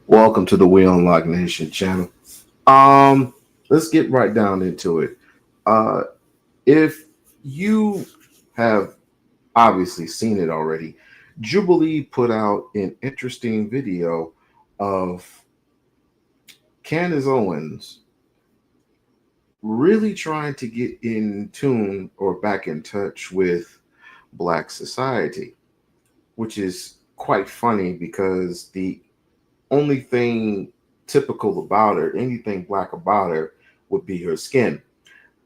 Welcome to the We-On-Loc Nation channel. Let's get right down into it. If you have obviously seen it already, Jubilee put out an interesting video of Candace Owens really trying to get in tune or back in touch with Black society, which is quite funny because the only thing typical about her, anything Black about her, would be her skin,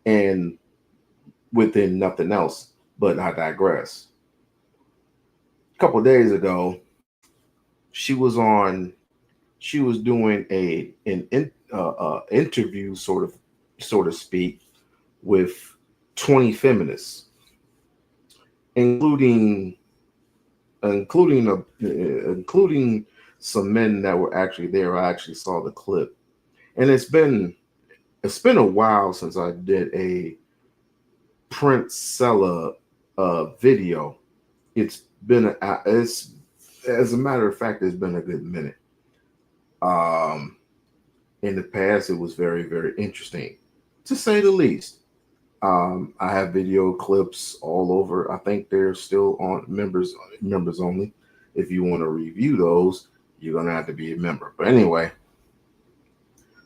and within nothing else. But I digress. A couple of days ago, she was on. She was doing an interview, sort of speak, with 20 feminists, including including some men that were actually there. I actually saw the clip, and it's been a while since I did a Princella video. It's been it's as a matter of fact, it's been a good minute. Um, in the past, it was very very interesting, to say the least. I have video clips all over. I think they're still on members only. If you want to review those, you're gonna have to be a member. But anyway,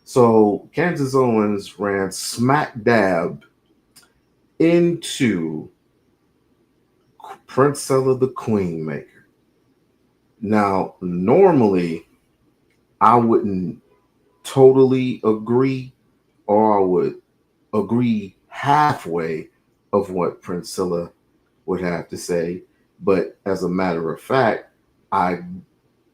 so Kansas Owens ran smack dab into Princella the Queen Maker. Now, normally I wouldn't totally agree, or I would agree halfway of what Princella would have to say. But as a matter of fact, I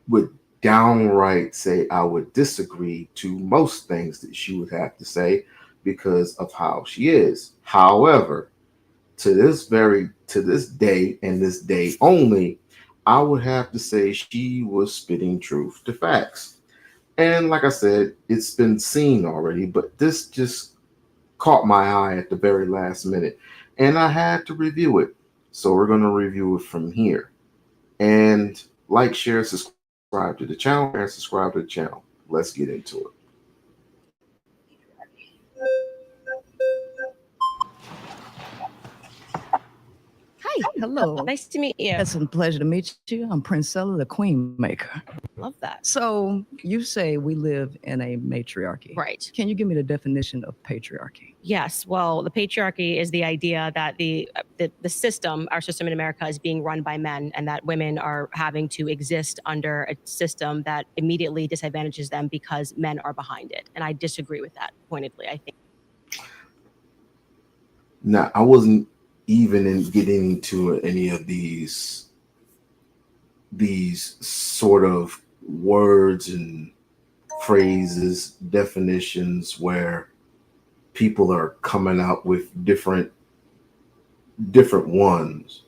would downright say I would disagree to most things that she would have to say because of how she is. However, to this day and this day only, I would have to say she was spitting truth to facts. And like I said, it's been seen already, but this just caught my eye at the very last minute, and I had to review it. So we're going to review it from here. And like, share, subscribe to the channel, and subscribe to the channel. Let's get into it. Hi. Hello. Nice to meet you. It's a pleasure to meet you. I'm Princella, the Queen Maker. Love that. So you say we live in a matriarchy. Right. Can you give me the definition of patriarchy? Yes. Well, the patriarchy is the idea that the system, our system in America, is being run by men, and that women are having to exist under a system that immediately disadvantages them because men are behind it. And I disagree with that pointedly, I think. Now, I wasn't even getting into any of these sort of words and phrases, definitions where people are coming out with different ones.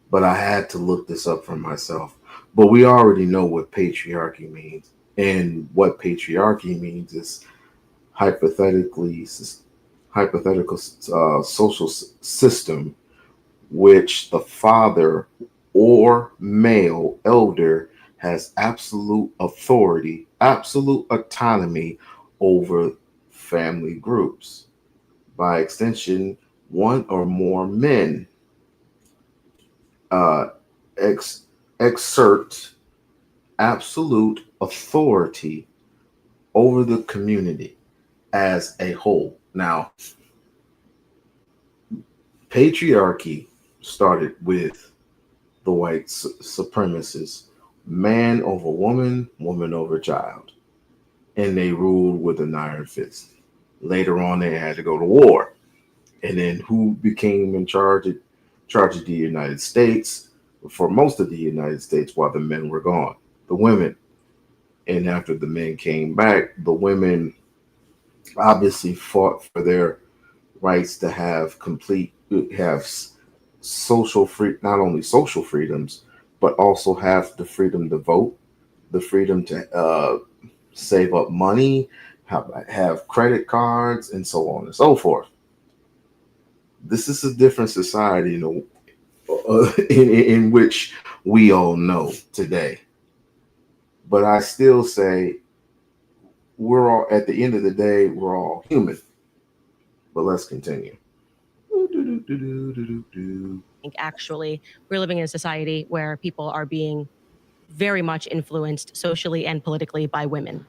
But I had to look this up for myself. But we already know what patriarchy means, and what patriarchy means is hypothetically hypothetical social system which the father or male elder has absolute authority, absolute autonomy over family groups. By extension, one or more men uh, exert absolute authority over the community as a whole. Now, patriarchy started with the white supremacists, man over woman, woman over child, and they ruled with an iron fist. Later on, they had to go to war, and then who became in charge of the United States for most of the United States while the men were gone? The women. And after the men came back, the women obviously fought for their rights to have social free, not only social freedoms, but also have the freedom to vote, the freedom to save up money, have credit cards, and so on and so forth. This is a different society in which we all know today. But I still say we're all, at the end of the day, we're all human. But let's continue. think actually we're living in a society where people are being very much influenced socially and politically by women.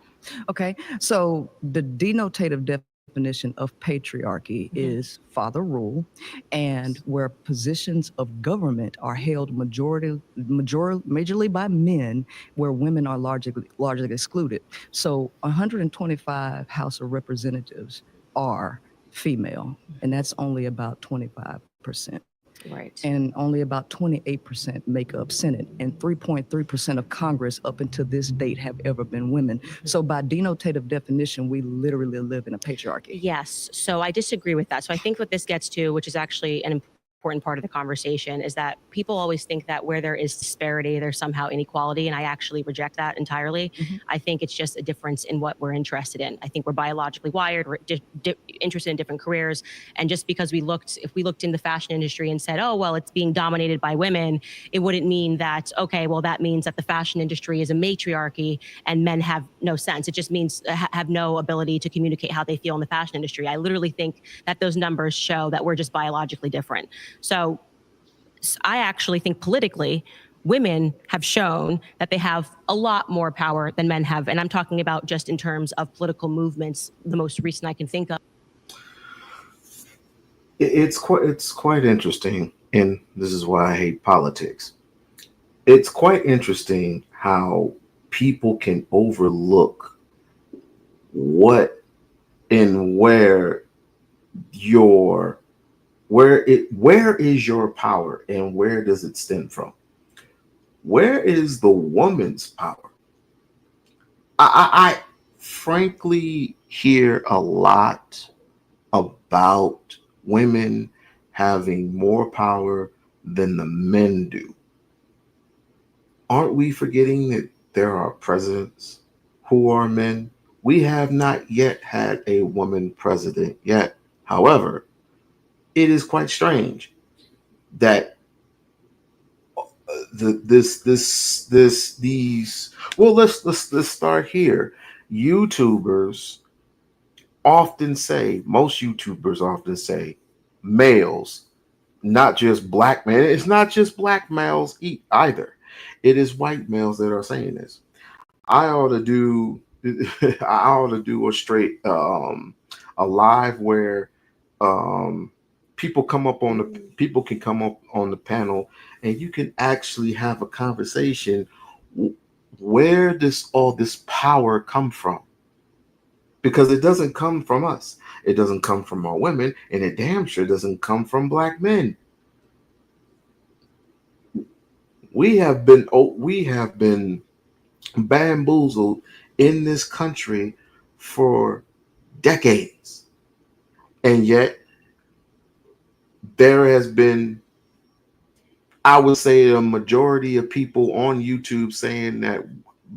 Okay, so the denotative definition of patriarchy is father rule, and where positions of government are held majorly by men, where women are largely excluded. So 125 House of Representatives are female, and that's only about 25%. Right. And only about 28% make up Senate, and 3.3% of Congress up until this date have ever been women. So by denotative definition, we literally live in a patriarchy. Yes. So I disagree with that. So I think what this gets to, which is actually an important important part of the conversation is that people always think that where there is disparity, there's somehow inequality. And I actually reject that entirely. I think it's just a difference in what we're interested in. I think we're biologically wired, we're interested in different careers. And just because if we looked in the fashion industry and said, oh, well, it's being dominated by women, it wouldn't mean that, okay, well, that means that the fashion industry is a matriarchy and men have no sense. It just means have no ability to communicate how they feel in the fashion industry. I literally think that those numbers show that we're just biologically different. So I actually think politically, women have shown that they have a lot more power than men have. And I'm talking about just in terms of political movements, the most recent I can think of. It's quite interesting, and this is why I hate politics. It's quite interesting how people can overlook what and where is your power and where does it stem from? Where is the woman's power? I frankly hear a lot about women having more power than the men do. Aren't we forgetting that there are presidents who are men? We have not yet had a woman president yet. However, it is quite strange that these well, let's start here. Most YouTubers often say males, not just black men. It's not just black males either. It is white males that are saying this. I ought to do a straight a live where people can come up on the panel and you can actually have a conversation. Where does all this power come from? Because it doesn't come from us. It doesn't come from our women, and it damn sure doesn't come from black men. We have been bamboozled in this country for decades. And yet there has been, I would say, a majority of people on YouTube saying that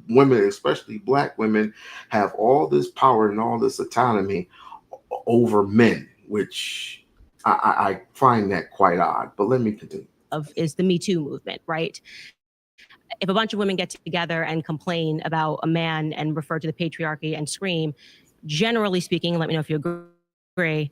women, especially black women, have all this power and all this autonomy over men, which I find that quite odd. But let me continue. Is the Me Too movement, right? If a bunch of women get together and complain about a man and refer to the patriarchy and scream, generally speaking, let me know if you agree,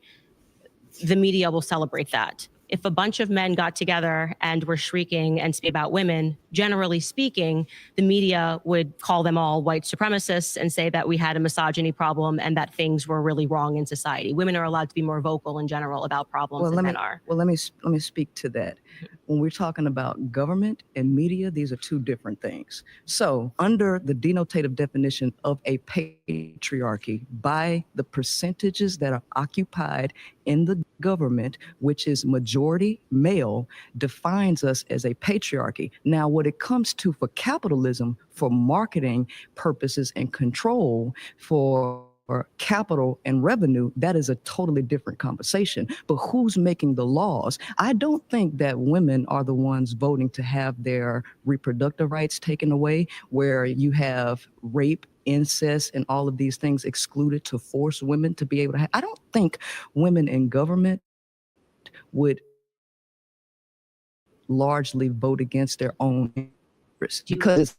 the media will celebrate that. If a bunch of men got together and were shrieking and speaking about women, generally speaking, the media would call them all white supremacists and say that we had a misogyny problem and that things were really wrong in society. Women are allowed to be more vocal in general about problems than men are. Well, let me speak to that. When we're talking about government and media, these are two different things. So under the denotative definition of a patriarchy, by the percentages that are occupied in the government, which is majority male, defines us as a patriarchy. Now, when it comes to for capitalism, for marketing purposes and control, for capital and revenue, that is a totally different conversation. But who's making the laws? I don't think that women are the ones voting to have their reproductive rights taken away, where you have rape, incest, and all of these things excluded to force women to be able to have. I don't think women in government would largely vote against their own interests because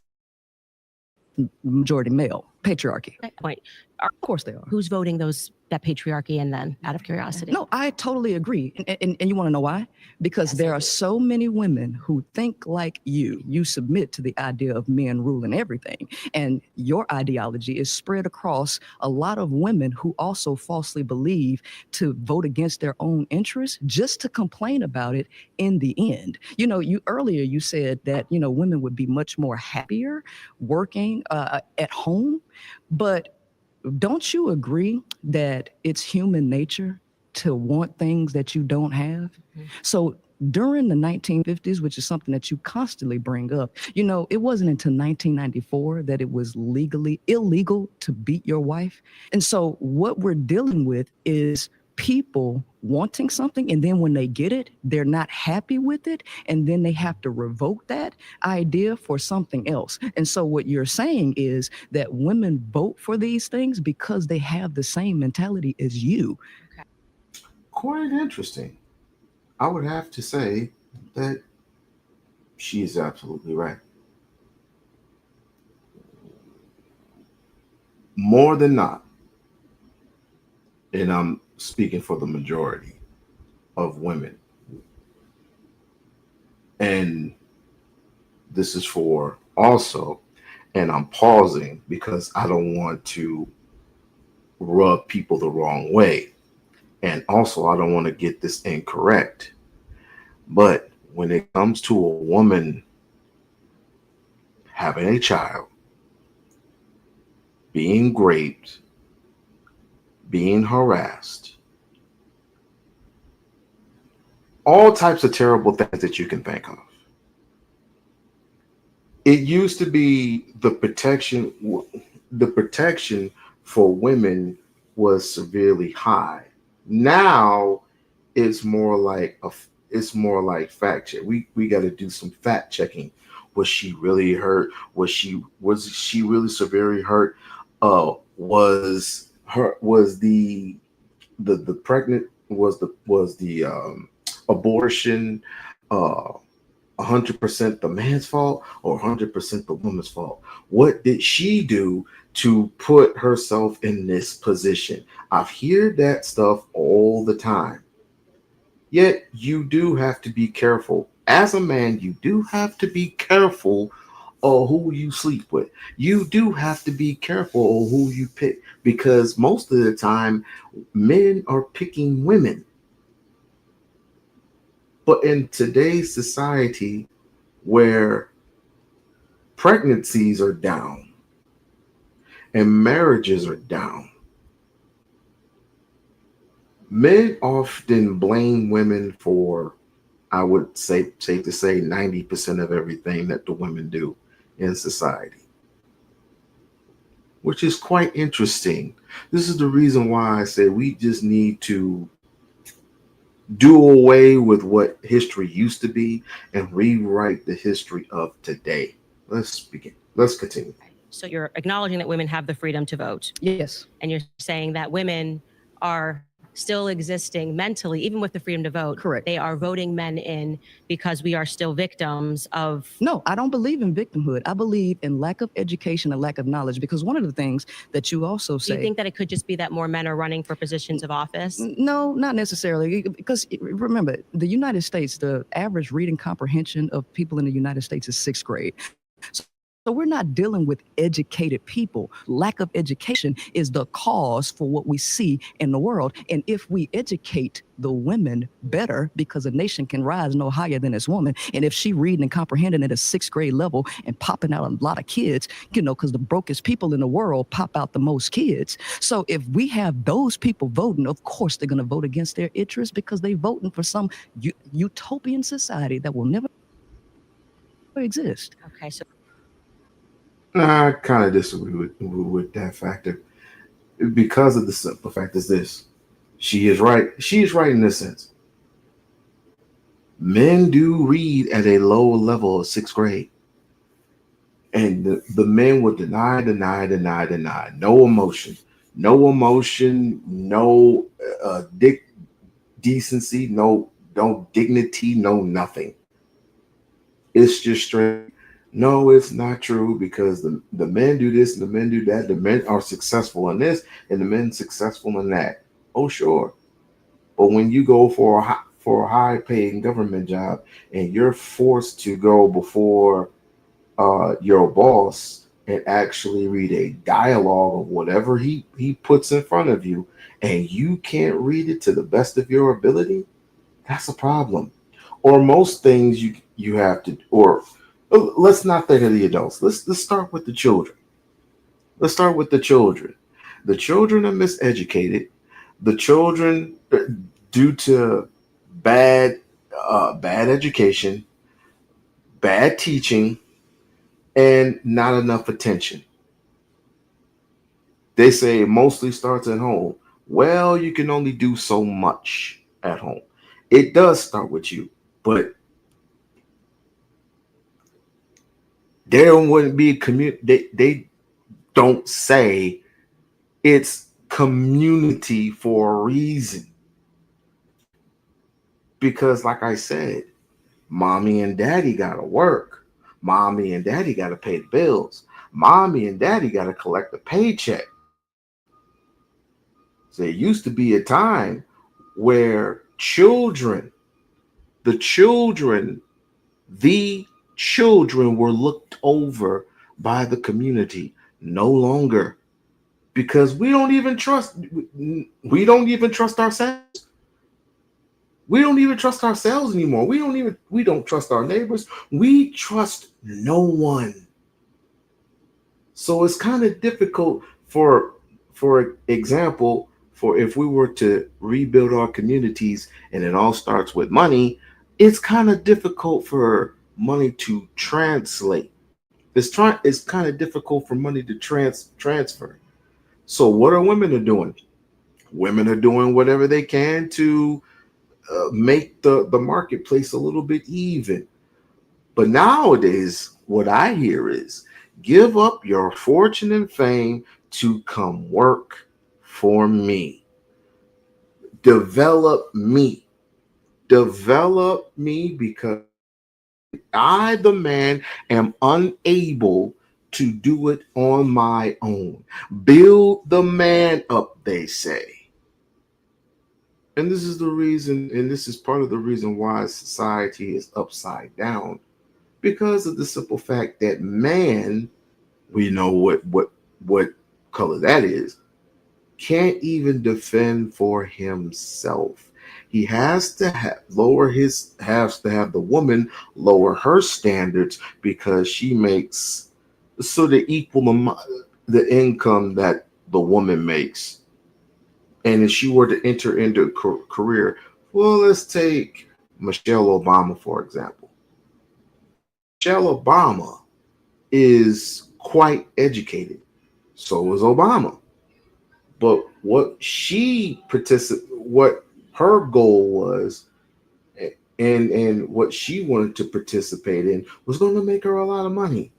it's majority male patriarchy. Point. Of course they are. Who's voting that patriarchy and then, out of curiosity? No, I totally agree. And you want to know why? Because there are so many women who think like you submit to the idea of men ruling everything. And your ideology is spread across a lot of women who also falsely believe to vote against their own interests just to complain about it in the end. You know, earlier you said that, women would be much more happier working at home, but don't you agree that it's human nature to want things that you don't have? Mm-hmm. So during the 1950s, which is something that you constantly bring up, it wasn't until 1994 that it was legally illegal to beat your wife. And so what we're dealing with is people wanting something, and then when they get it, they're not happy with it, and then they have to revoke that idea for something else. And so what you're saying is that women vote for these things because they have the same mentality as you. Quite interesting. I would have to say that she is absolutely right. More than not, and I'm speaking for the majority of women, and this is for also, and I'm pausing because I don't want to rub people the wrong way. And also, I don't want to get this incorrect. But when it comes to a woman having a child, being raped, being harassed, all types of terrible things that you can think of. It used to be the protection for women was severely high. Now it's more like fact check. We got to do some fact checking. Was she really hurt? Was she really severely hurt? Was the pregnant was the abortion 100% the man's fault or 100% the woman's fault? What did she do to put herself in this position? I've heard that stuff all the time. Yet you do have to be careful. As a man, you do have to be careful of who you sleep with. You do have to be careful of who you pick because most of the time men are picking women. But in today's society where pregnancies are down and marriages are down, men often blame women for, I would say, safe to say, 90% of everything that the women do in society, which is quite interesting. This is the reason why I say we just need to do away with what history used to be and rewrite the history of today. Let's begin. Let's continue. So you're acknowledging that women have the freedom to vote. Yes. And you're saying that women are still existing mentally, even with the freedom to vote. Correct. They are voting men in because we are still victims of. No, I don't believe in victimhood. I believe in lack of education and lack of knowledge, because one of the things that you also Do say. you think that it could just be that more men are running for positions of office? No, not necessarily. Because remember, the United States, the average reading comprehension of people in the United States is sixth grade. So we're not dealing with educated people. Lack of education is the cause for what we see in the world. And if we educate the women better, because a nation can rise no higher than its woman. And if she reading and comprehending at a sixth grade level and popping out a lot of kids, because the brokest people in the world pop out the most kids. So if we have those people voting, of course they're going to vote against their interests because they're voting for some utopian society that will never exist. Okay, so Nah, I kind of disagree with that factor because of the simple fact is this: she is right. She is right in this sense. Men do read at a lower level of sixth grade, and the men would deny, deny, deny, deny. No emotion, no emotion, no decency, no dignity, no nothing. It's just straight. No, it's not true because the men do this and the men do that. The men are successful in this and the men successful in that. Oh, sure. But when you go for a high paying government job and you're forced to go before your boss and actually read a dialogue of whatever he puts in front of you and you can't read it to the best of your ability, that's a problem. Or most things you have to, or let's not think of the adults. Let's start with the children. Let's start with the children. The children are miseducated. The children, due to bad bad education, bad teaching, and not enough attention. They say it mostly starts at home. Well, you can only do so much at home. It does start with you, but there wouldn't be a community. They don't say it's community for a reason. Because, like I said, mommy and daddy got to work. Mommy and daddy got to pay the bills. Mommy and daddy got to collect a paycheck. So there used to be a time where the children, the children were looked over by the community. No longer, because we don't even trust ourselves. We don't even trust ourselves anymore. We don't trust our neighbors. We trust no one. So it's kind of difficult for example, for if we were to rebuild our communities and it all starts with money, it's kind of difficult for money to translate. It's kind of difficult for money to transfer. So what are women are doing? Women are doing whatever they can to make the marketplace a little bit even. But nowadays, what I hear is give up your fortune and fame to come work for me. Develop me. Develop me because I, the man, am unable to do it on my own. Build the man up, they say. And this is the reason, and this is part of the reason why society is upside down, because of the simple fact that man, we know what color that is, can't even defend for himself. He has to have the woman lower her standards because she makes so to equal the income that the woman makes. And if she were to enter into a career, well, let's take Michelle Obama for example. Michelle Obama is quite educated. So is Obama. But what her goal was, and what she wanted to participate in was going to make her a lot of money.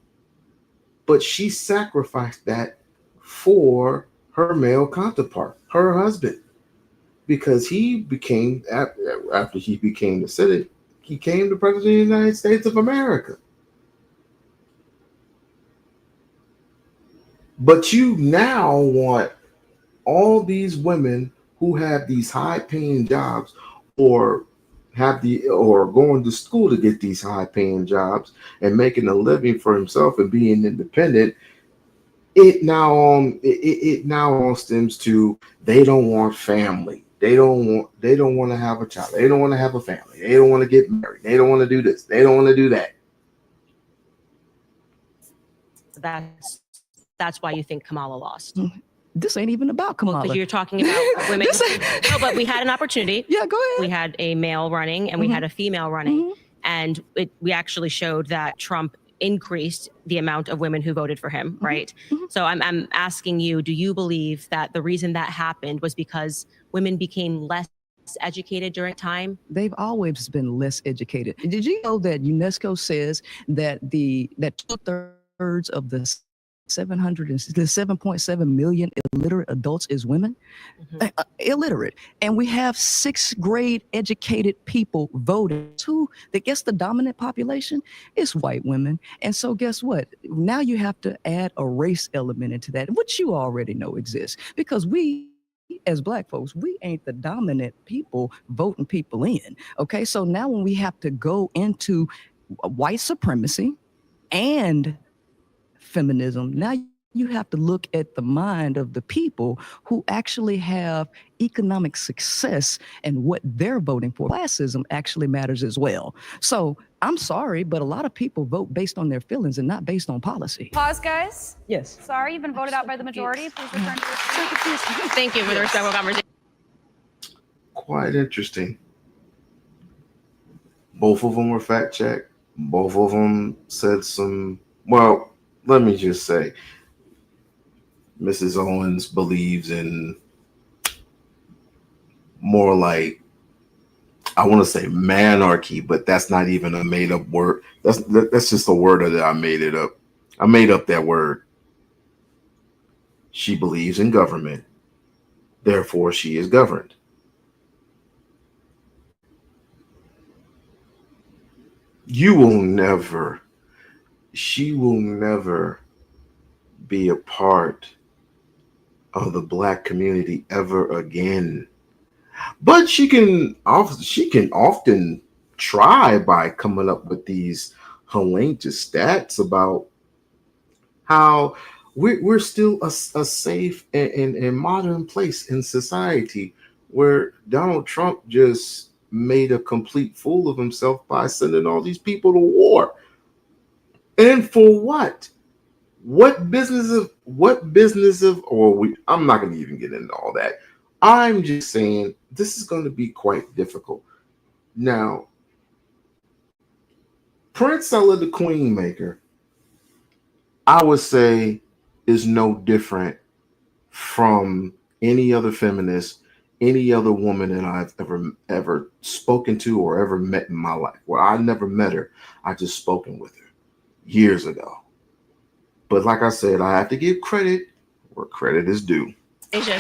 But she sacrificed that for her male counterpart, her husband, because after he became the Senate, he became the president of the United States of America. But you now want all these women who have these high paying jobs or or going to school to get these high paying jobs and making a living for himself and being independent. It now all stems to they don't want family. They don't want to have a child. They don't want to have a family. They don't want to get married. They don't want to do this. They don't want to do that. That's why you think Kamala lost. This ain't even about Kamala. Because you're talking about women. No, but we had an opportunity. Yeah, go ahead. We had a male running and we had a female running. And we actually showed that Trump increased the amount of women who voted for him, right? So I'm asking you, do you believe that the reason that happened was because women became less educated during time? They've always been less educated. Did you know that UNESCO says that that 2/3 of the 7.7 million illiterate adults is women? Illiterate. And we have 6th grade educated people voting. Guess the dominant population is white women. And so guess what? Now you have to add a race element into that, which you already know exists, because we as black folks, we ain't the dominant people voting people in. Okay, so now when we have to go into white supremacy and feminism, now you have to look at the mind of the people who actually have economic success and what they're voting for. Classism actually matters as well. So I'm sorry, but a lot of people vote based on their feelings and not based on policy. Pause, guys. Yes. Sorry, you've been voted out by the majority. Please return to your seat. Thank you for the respectful conversation. Quite interesting. Both of them were fact checked. Both of them said some, well, let me just say, Mrs. Owens believes in more like, I want to say manarchy, but that's not even a made up word. That's just a word that I made it up. I made up that word. She believes in government, therefore she is governed. She will never be a part of the Black community ever again. But she can often try by coming up with these hellacious stats about how we're still a safe and modern place in society, where Donald Trump just made a complete fool of himself by sending all these people to war. And for what? I'm not going to even get into all that. I'm just saying this is going to be quite difficult. Now, Princella the Queen Maker, I would say, is no different from any other feminist, any other woman that I've ever spoken to or ever met in my life. Well, I never met her. I just spoken with her years ago. But like I said, I have to give credit where credit is due. Asia.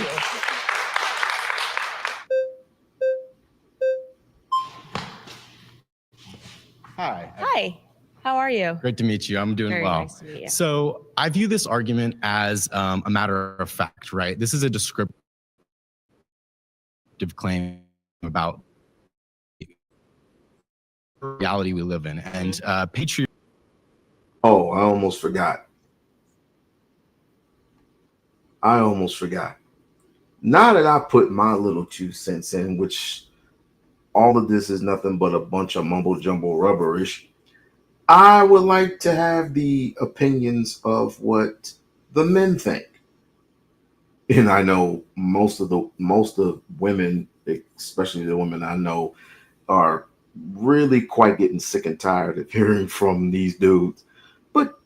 Hi. Hi. How are you? Great to meet you. I'm doing Very well. nice to meet you. So I view this argument as a matter of fact, right? This is a descriptive claim about the reality we live in. And patriarchy. Oh, I almost forgot. Now that I put my little 2 cents in, which all of this is nothing but a bunch of mumbo jumbo rubberish, I would like to have the opinions of what the men think. And I know most of women, especially the women I know, are really quite getting sick and tired of hearing from these dudes. But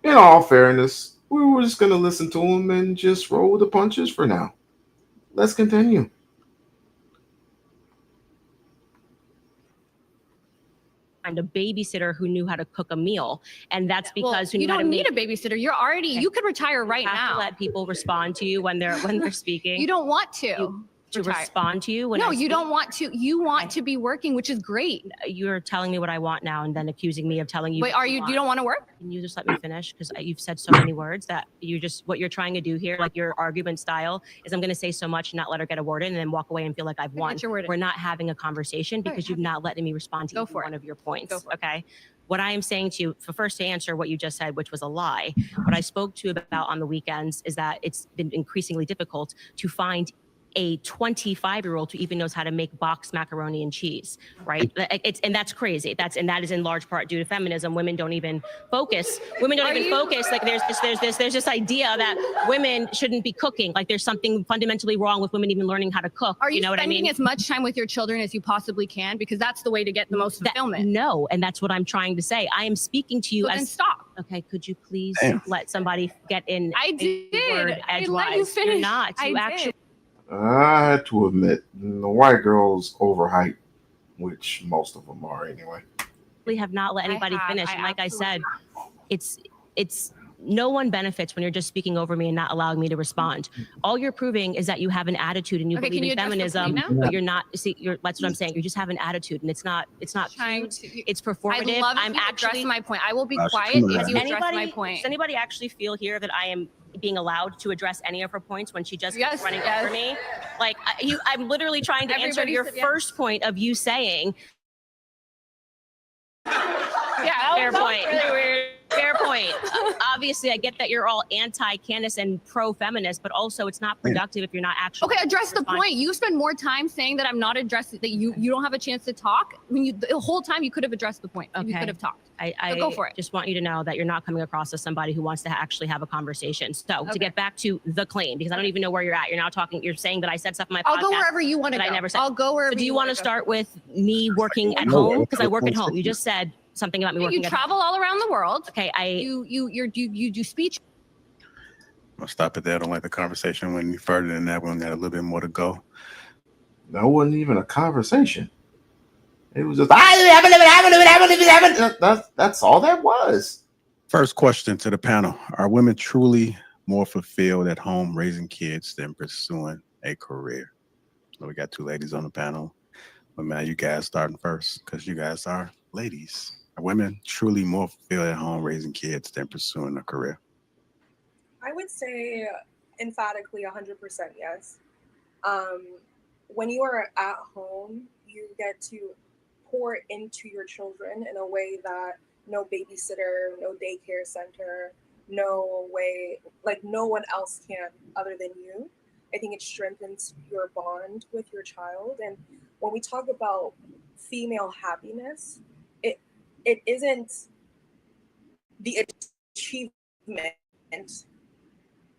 in all fairness, we were just going to listen to them and just roll with the punches for now. Let's continue. Find a babysitter who knew how to cook a meal, and that's because you don't need a babysitter. You're already. You could retire right have now. to let people respond to you when they're speaking. You don't want to. To respond to you when no, I you speak. don't want to. You want to be working, which is great. You're telling me what I want now, and then accusing me of telling you. Wait, you don't want to work? Can you just let me finish? Because you've said so many words that what you're trying to do here, like your argument style, is I'm going to say so much and not let her get a word in, and then walk away and feel like I've won. We're not having a conversation because you've not letting me respond to one of your points. Okay. What I am saying to you, first to answer what you just said, which was a lie, what I spoke to you about on the weekends is that it's been increasingly difficult to find a 25-year-old who even knows how to make boxed macaroni and cheese, right? And that's crazy. That is in large part due to feminism. Women don't even focus. Like there's this idea that women shouldn't be cooking. Like there's something fundamentally wrong with women even learning how to cook. Are you know what I mean? spending as much time with your children as you possibly can? Because that's the way to get the most fulfillment. No, and that's what I'm trying to say. I am speaking to you then stop. Okay, could you please let somebody get in? I did. I let you finish. You're not. You actually. I had to admit, the white girl's overhyped, which most of them are anyway. We have not let anybody finish. And like I said, it's no one benefits when you're just speaking over me and not allowing me to respond. All you're proving is that you have an attitude and you believe in feminism, but you're not. See, that's what I'm saying. You just have an attitude, and it's not cute. It's performative. I'm actually my point. I will be quiet if you address my point. Does anybody actually feel here that I am being allowed to address any of her points when she just keeps running over me? Like I'm literally trying to answer your first point of you saying. Yeah, fair point. Really weird. Fair point. Obviously, I get that you're all anti-Candace and pro-feminist, but also it's not productive if you're not actually. Okay, address the point. You spend more time saying that I'm not addressing, that you don't have a chance to talk. When the whole time you could have addressed the point. Okay. You could have talked. I go for it. Just want you to know that you're not coming across as somebody who wants to actually have a conversation. So to get back to the claim, because I don't even know where you're at. You're now talking. You're saying that I said stuff in my podcast. I'll go wherever you want to go. I never said. I'll go wherever. So do you want to start with me working at home? Because I work at home. You just said something about me working. You travel all around the world. Okay, you do speech. I'll stop it there. I don't like the conversation. When you further than that, we're gonna got a little bit more to go. That wasn't even a conversation. It was just that's all that was. First question to the panel: are women truly more fulfilled at home raising kids than pursuing a career? So we got two ladies on the panel. But man, you guys starting first because you guys are ladies. Are women truly more fulfilled at home raising kids than pursuing a career? I would say emphatically 100% yes. When you are at home, you get to pour into your children in a way that no babysitter, no daycare center, no way, like no one else can other than you. I think it strengthens your bond with your child. And when we talk about female happiness, it it isn't the achievement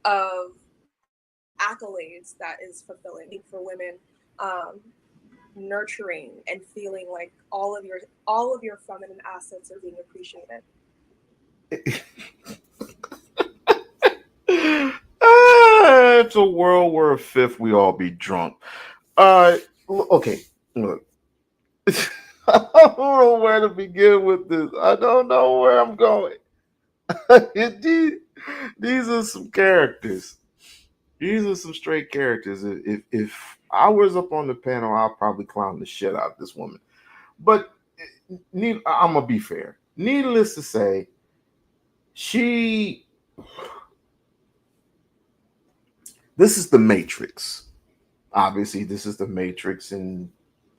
of accolades that is fulfilling for women. um, Nurturing and feeling like all of your feminine assets are being appreciated. If a world were a fifth, we all be drunk. Okay, look. I don't know where to begin with this. I don't know where I'm going. These are some characters. These are some straight characters. If I was up on the panel, I'll probably clown the shit out of this woman. But I'm gonna be fair. Needless to say, she. This is the Matrix. Obviously, this is the Matrix, and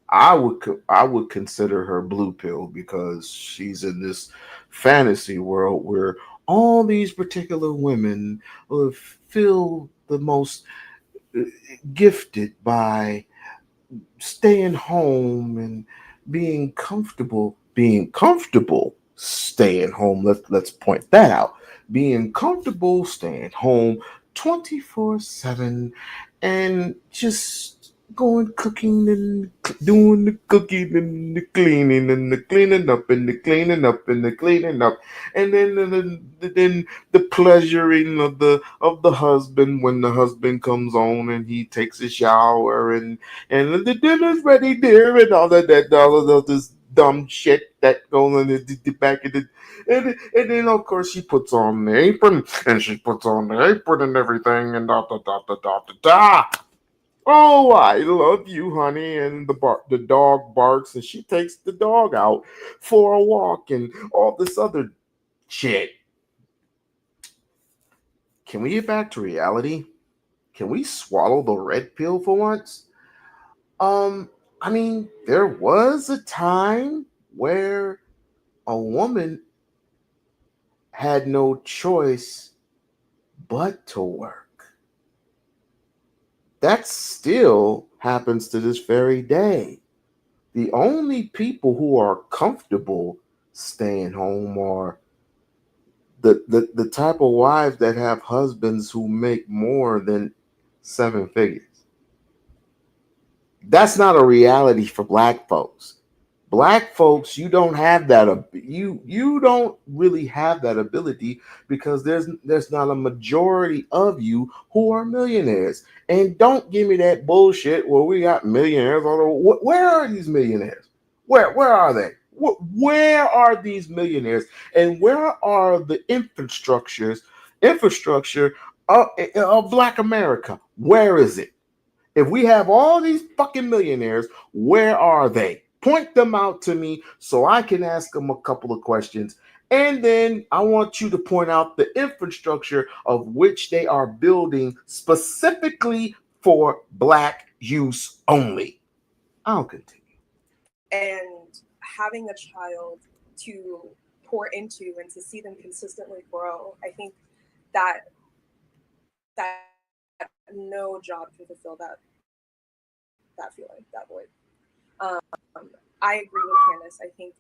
I would consider her blue pill because she's in this fantasy world where all these particular women feel the most uh, gifted by staying home and being comfortable staying home. Let's point that out. Being comfortable staying home 24/7 and just going cooking and doing the cooking and the cleaning up and the cleaning up and the cleaning up, and then the pleasuring of the husband when the husband comes on and he takes a shower and the dinner's ready, dear, and all of this dumb shit that goes on the back of the. And then of course she puts on the apron and she puts on the apron and everything and da da da da da da da. Oh, I love you, honey. And the dog barks and she takes the dog out for a walk and all this other shit. Can we get back to reality? Can we swallow the red pill for once? Um, I mean, there was a time where a woman had no choice but to work. That still happens to this very day. The only people who are comfortable staying home are the type of wives that have husbands who make more than seven figures. That's not a reality for black folks. Black folks, you don't have that. You don't really have that ability because there's not a majority of you who are millionaires. And don't give me that bullshit where we got millionaires. Where are these millionaires? Where are they? Where are these millionaires? And where are the infrastructure of Black America? Where is it? If we have all these fucking millionaires, where are they? Point them out to me so I can ask them a couple of questions. And then I want you to point out the infrastructure of which they are building specifically for Black use only. I'll continue. And having a child to pour into and to see them consistently grow, I think that that no job can fulfill that feeling, that void. Um, I agree with Candace. I think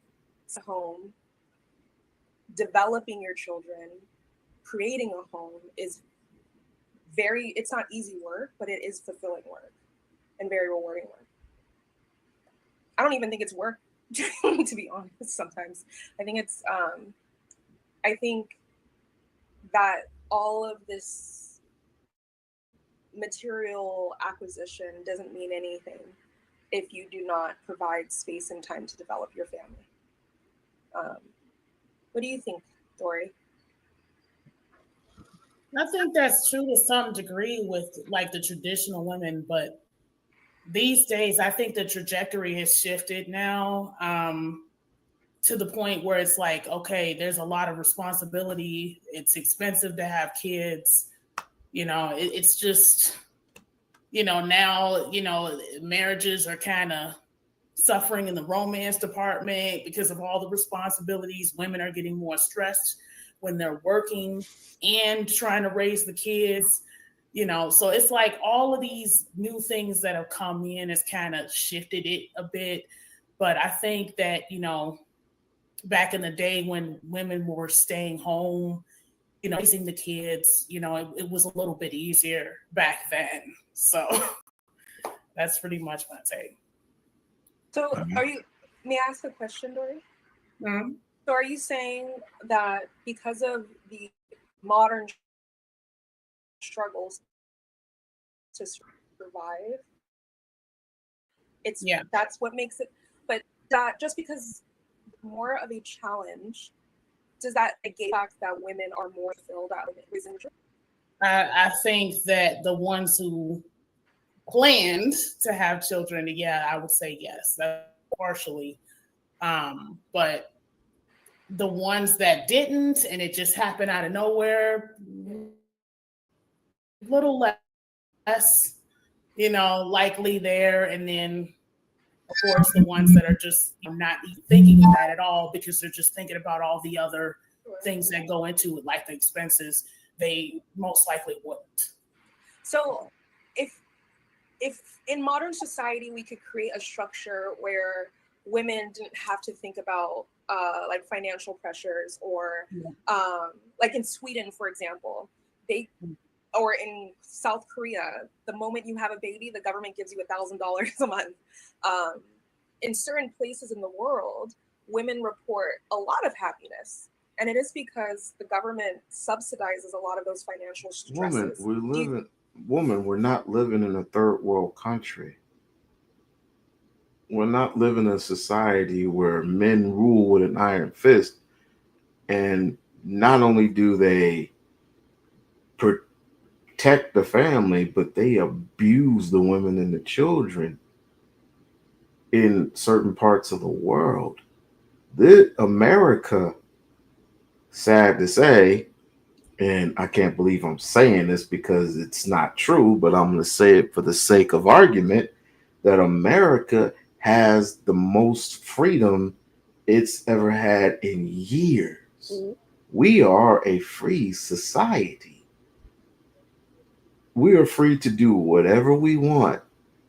home, developing your children, creating a home is it's not easy work, but it is fulfilling work and very rewarding work. I don't even think it's work, to be honest, sometimes. I think I think that all of this material acquisition doesn't mean anything if you do not provide space and time to develop your family. What do you think, Dory? I think that's true to some degree with like the traditional women, but these days I think the trajectory has shifted now to the point where it's like, okay, there's a lot of responsibility. It's expensive to have kids. It's just, now, marriages are kind of suffering in the romance department because of all the responsibilities. Women are getting more stressed when they're working and trying to raise the kids, so it's like all of these new things that have come in has kind of shifted it a bit. But I think that, back in the day when women were staying home, raising the kids, it was a little bit easier back then. So that's pretty much my take. So may I ask a question, Dory? Mm-hmm. So are you saying that because of the modern struggles to survive, that's what makes it, but that just because more of a challenge, does that negate the fact that women are more filled out with raising children? I think that the ones who planned to have children, I would say yes, that's partially. But the ones that didn't, and it just happened out of nowhere, a little less, likely there. And then, of course, the ones that are just not even thinking of that at all because they're just thinking about all the other things that go into it, like the expenses, they most likely wouldn't. So if in modern society we could create a structure where women didn't have to think about like financial pressures or like in Sweden, for example, or in South Korea, the moment you have a baby, the government gives you $1,000 a month. In certain places in the world, women report a lot of happiness. And it is because the government subsidizes a lot of those financial stresses. We're not living in a third world country. We're not living in a society where men rule with an iron fist. And not only do they protect the family, but they abuse the women and the children in certain parts of the world. America, sad to say, and I can't believe I'm saying this because it's not true, but I'm going to say it for the sake of argument, that America has the most freedom it's ever had in years. Mm-hmm. We are a free society. We are free to do whatever we want,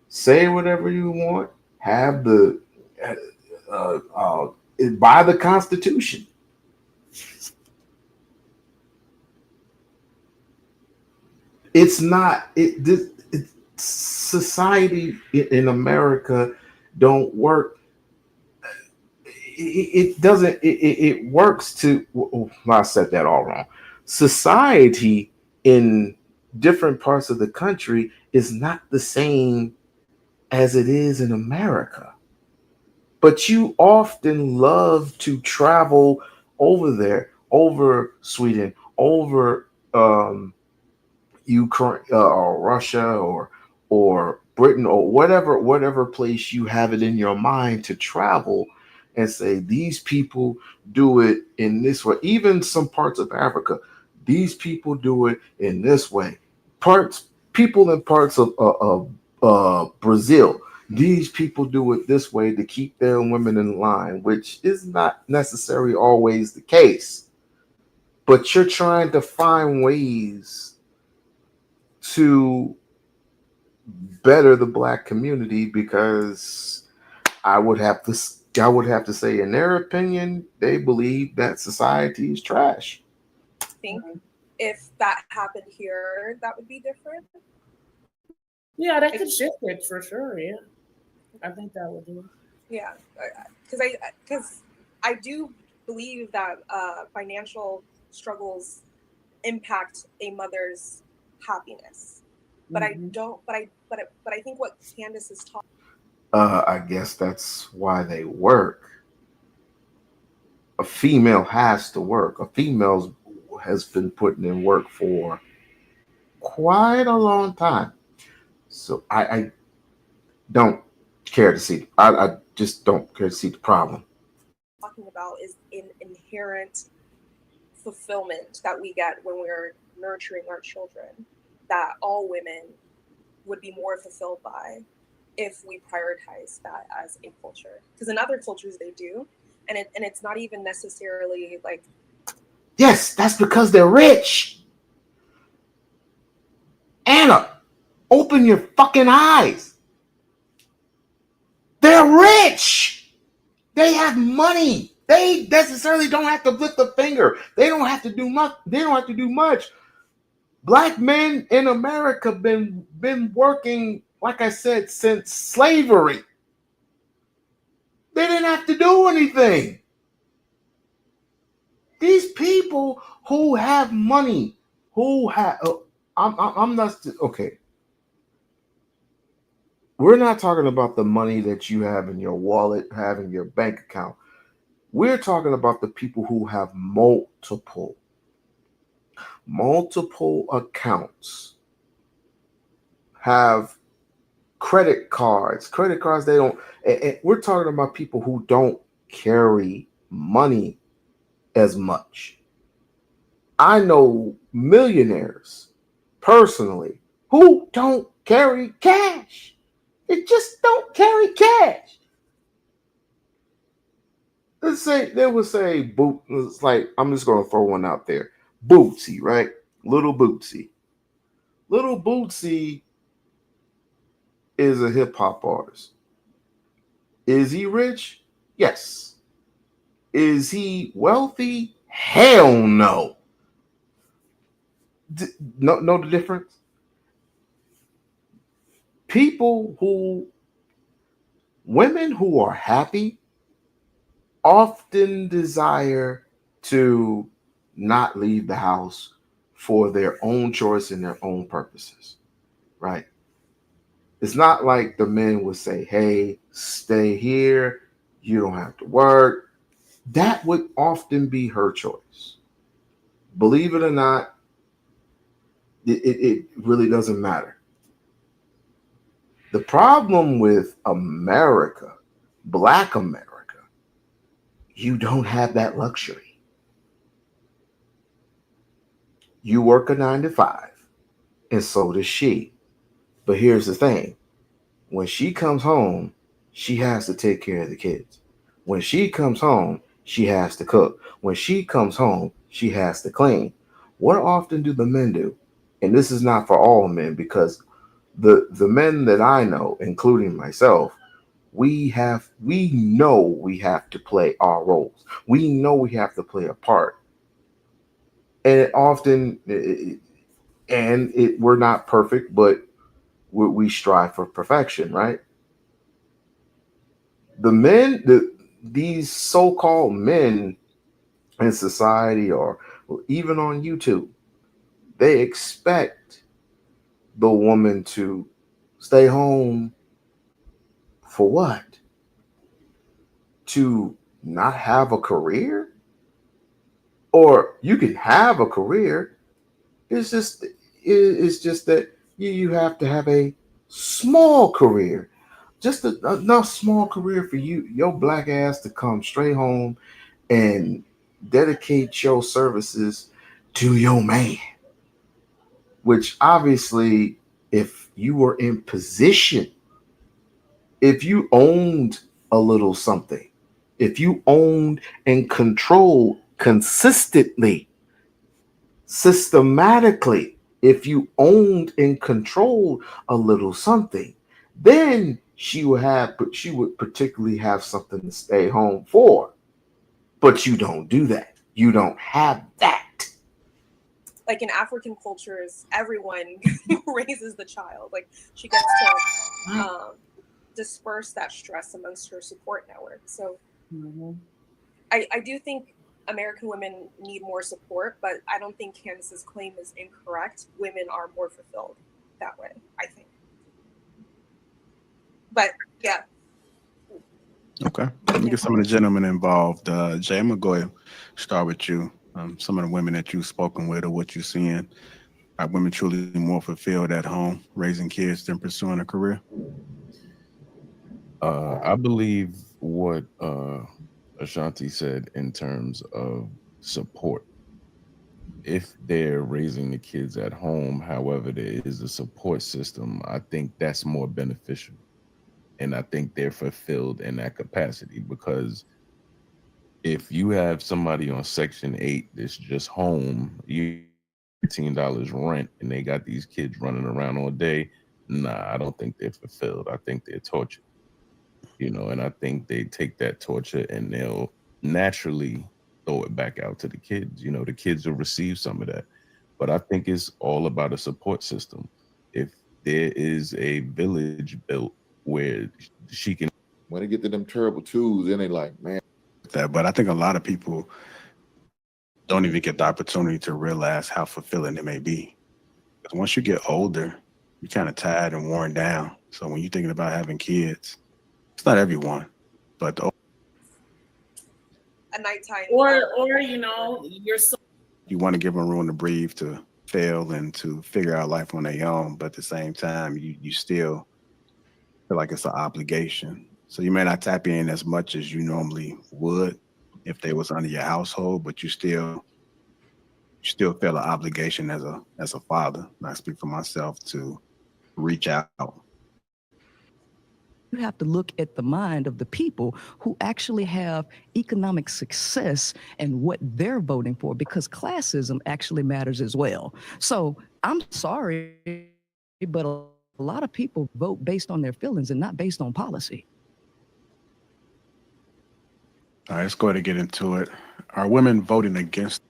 say whatever you want, have by the Constitution. It's not society in America don't work. It doesn't. It works to. Well, I said that all wrong. Society in different parts of the country is not the same as it is in America. But you often love to travel over there, over Sweden, over Ukraine or Russia or Britain or whatever place you have it in your mind to travel and say these people do it in this way. Even some parts of Africa, these people do it in this way. People in parts of Brazil, these people do it this way to keep their women in line, which is not necessarily always the case. But you're trying to find ways to better the Black community because I would have to say, in their opinion, they believe that society is trash. I think if that happened here, that would be different. Yeah, that could shift it for sure. Yeah, I think that would do. Yeah, because I do believe that financial struggles impact a mother's happiness, but I don't. But I think what Candace is talking. I guess that's why they work. A female has to work. A female has been putting in work for quite a long time. So I don't care to see. I just don't care to see the problem. Talking about is an inherent fulfillment that we get when we're nurturing our children that all women would be more fulfilled by if we prioritize that as a culture. Because in other cultures they do, and it's not even necessarily like. Yes, that's because they're rich. Anna, open your fucking eyes. They're rich. They have money. They necessarily don't have to lift a finger. They don't have to do much. They don't have to do much. Black men in America been working, like I said, since slavery. They didn't have to do anything. These people who have money, who have, I'm not okay. We're not talking about the money that you have in your wallet, have in your bank account. We're talking about the people who have multiple accounts, have credit cards. Credit cards, they don't. And we're talking about people who don't carry money as much. I know millionaires personally who don't carry cash. They just don't carry cash. Let's say they would say boot. It's like, I'm just gonna throw one out there. Bootsy, right? Little Bootsy. Little Bootsy is a hip hop artist. Is he rich? Yes. Is he wealthy? Hell no. Know the difference? Women who are happy often desire to not leave the house for their own choice and their own purposes, right? It's not like the men would say, hey, stay here, you don't have to work. That would often be her choice. Believe it or not, it really doesn't matter. The problem with America, Black America, you don't have that luxury. You work a 9 to 5, and so does she. But here's the thing. When she comes home, she has to take care of the kids. When she comes home, she has to cook. When she comes home, she has to clean. What often do the men do? And this is not for all men, because the men that I know, including myself, we know we have to play our roles. We know we have to play a part. And it often, we're not perfect, but we strive for perfection, right? These so-called men in society, or even on YouTube, they expect the woman to stay home for what? To not have a career? Or you can have a career. It's just that you have to have a small career. Just enough small career for your black ass to come straight home and dedicate your services to your man. Which obviously, if you were in position, if you owned a little something, if you owned and controlled consistently, systematically, if you owned and controlled a little something, then she would particularly have something to stay home for. But you don't do that. You don't have that. Like in African cultures, everyone raises the child. Like she gets to disperse that stress amongst her support network. So I do think American women need more support, but I don't think Candace's claim is incorrect. Women are more fulfilled that way, I think. But yeah. Okay. Let me get some of the gentlemen involved. Jay, I'm gonna go ahead and start with you. Some of the women that you've spoken with or what you're seeing, are women truly more fulfilled at home, raising kids than pursuing a career? I believe what Ashanti said in terms of support. If they're raising the kids at home, however, there is a support system, I think that's more beneficial. And I think they're fulfilled in that capacity because if you have somebody on Section 8 that's just home, you $15 rent, and they got these kids running around all day, nah, I don't think they're fulfilled. I think they're tortured, and I think they take that torture and they'll naturally throw it back out to the kids. The kids will receive some of that. But I think it's all about a support system. If there is a village built where she can. When they get to them terrible twos, then they like, man. But I think a lot of people don't even get the opportunity to realize how fulfilling it may be. Because once you get older, you're kind of tired and worn down. So when you're thinking about having kids, it's not everyone, but a nighttime. Or you're so. You want to give them room to breathe, to fail, and to figure out life on their own. But at the same time, you still feel like it's an obligation. So you may not tap in as much as you normally would if they was under your household, but you still feel an obligation as a father. And I speak for myself to reach out. You have to look at the mind of the people who actually have economic success and what they're voting for, because classism actually matters as well. So I'm sorry, but a lot of people vote based on their feelings and not based on policy. All right, let's go ahead and get into it. Are women voting against?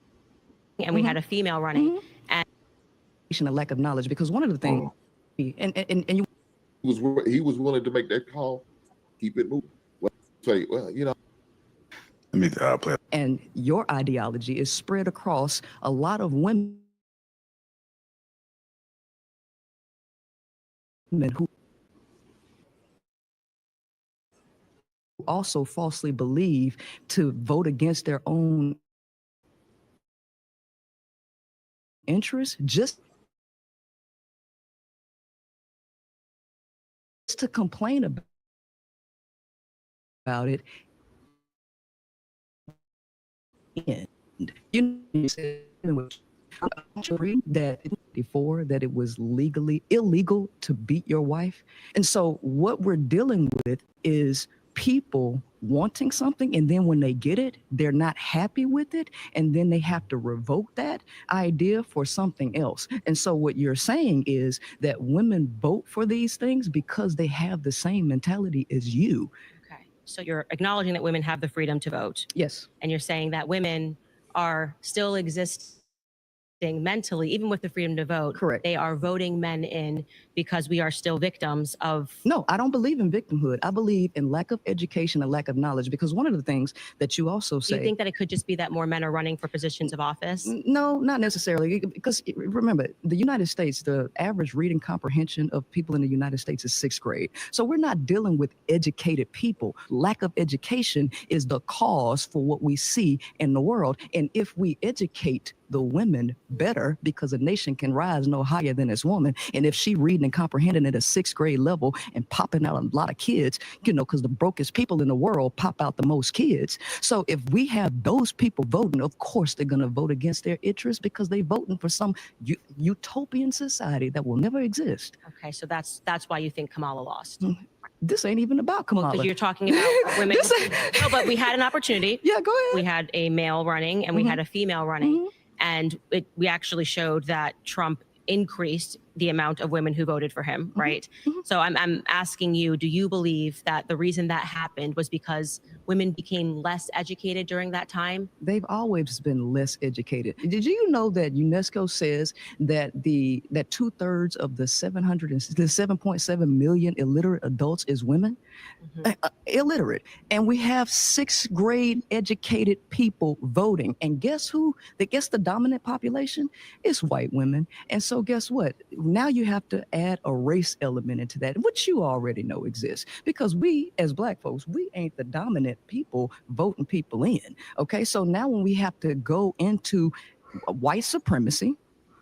And we had a female running, and a lack of knowledge, because one of the things, and you. He was willing to make that call, keep it moving. Say, well, Let me play. And your ideology is spread across a lot of women who also falsely believe to vote against their own interests just to complain about it. And you said that before that it was illegal to beat your wife. And so what we're dealing with is people wanting something, and then when they get it, they're not happy with it, and then they have to revoke that idea for something else. And so what you're saying is that women vote for these things because they have the same mentality as you. okay, so you're acknowledging that women have the freedom to vote. Yes. And you're saying that women are still existing mentally, even with the freedom to vote. Correct. They are voting men in because we are still victims of. No, I don't believe in victimhood. I believe in lack of education and lack of knowledge, because one of the things that you also say. Do you think that it could just be that more men are running for positions of office? No, not necessarily, because remember, the United States, the average reading comprehension of people in the United States is 6th grade. So we're not dealing with educated people. Lack of education is the cause for what we see in the world. And if we educate the women better, because a nation can rise no higher than its woman. And if she reading and comprehending at a 6th grade level and popping out a lot of kids, because the brokest people in the world pop out the most kids. So if we have those people voting, of course they're going to vote against their interests, because they're voting for some utopian society that will never exist. Okay, so that's why you think Kamala lost. This ain't even about Kamala. Because you're talking about women. No, but we had an opportunity. Yeah, go ahead. We had a male running and we had a female running. And we actually showed that Trump increased the amount of women who voted for him, right? So I'm asking you, do you believe that the reason that happened was because women became less educated during that time? They've always been less educated. Did you know that UNESCO says that that 2/3 of the 7.7 million illiterate adults is women? Illiterate. And we have 6th grade educated people voting. And guess who? Guess the dominant population is white women. And so guess what? now you have to add a race element into that, which you already know exists, because we as Black folks, we ain't the dominant people voting people in. Okay, so now when we have to go into white supremacy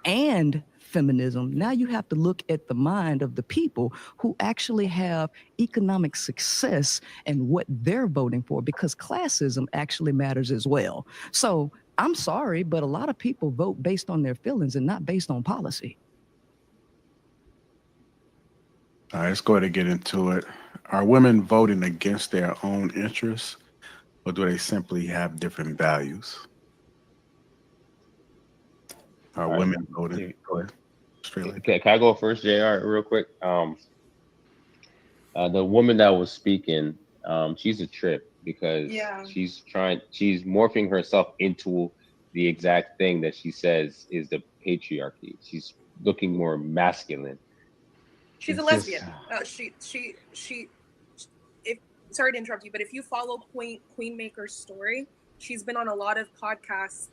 and feminism, now you have to look at the mind of the people who actually have economic success and what they're voting for, because classism actually matters as well. So I'm sorry, but a lot of people vote based on their feelings and not based on policy. All right, let's go ahead and get into it. Are women voting against their own interests, or do they simply have different values? Are women voting? Go ahead. Can I go first, JR, real quick? The woman that was speaking, she's a trip because she's morphing herself into the exact thing that she says is the patriarchy. She's looking more masculine. She's a lesbian. If sorry to interrupt you, but if you follow Queenmaker's story, she's been on a lot of podcasts,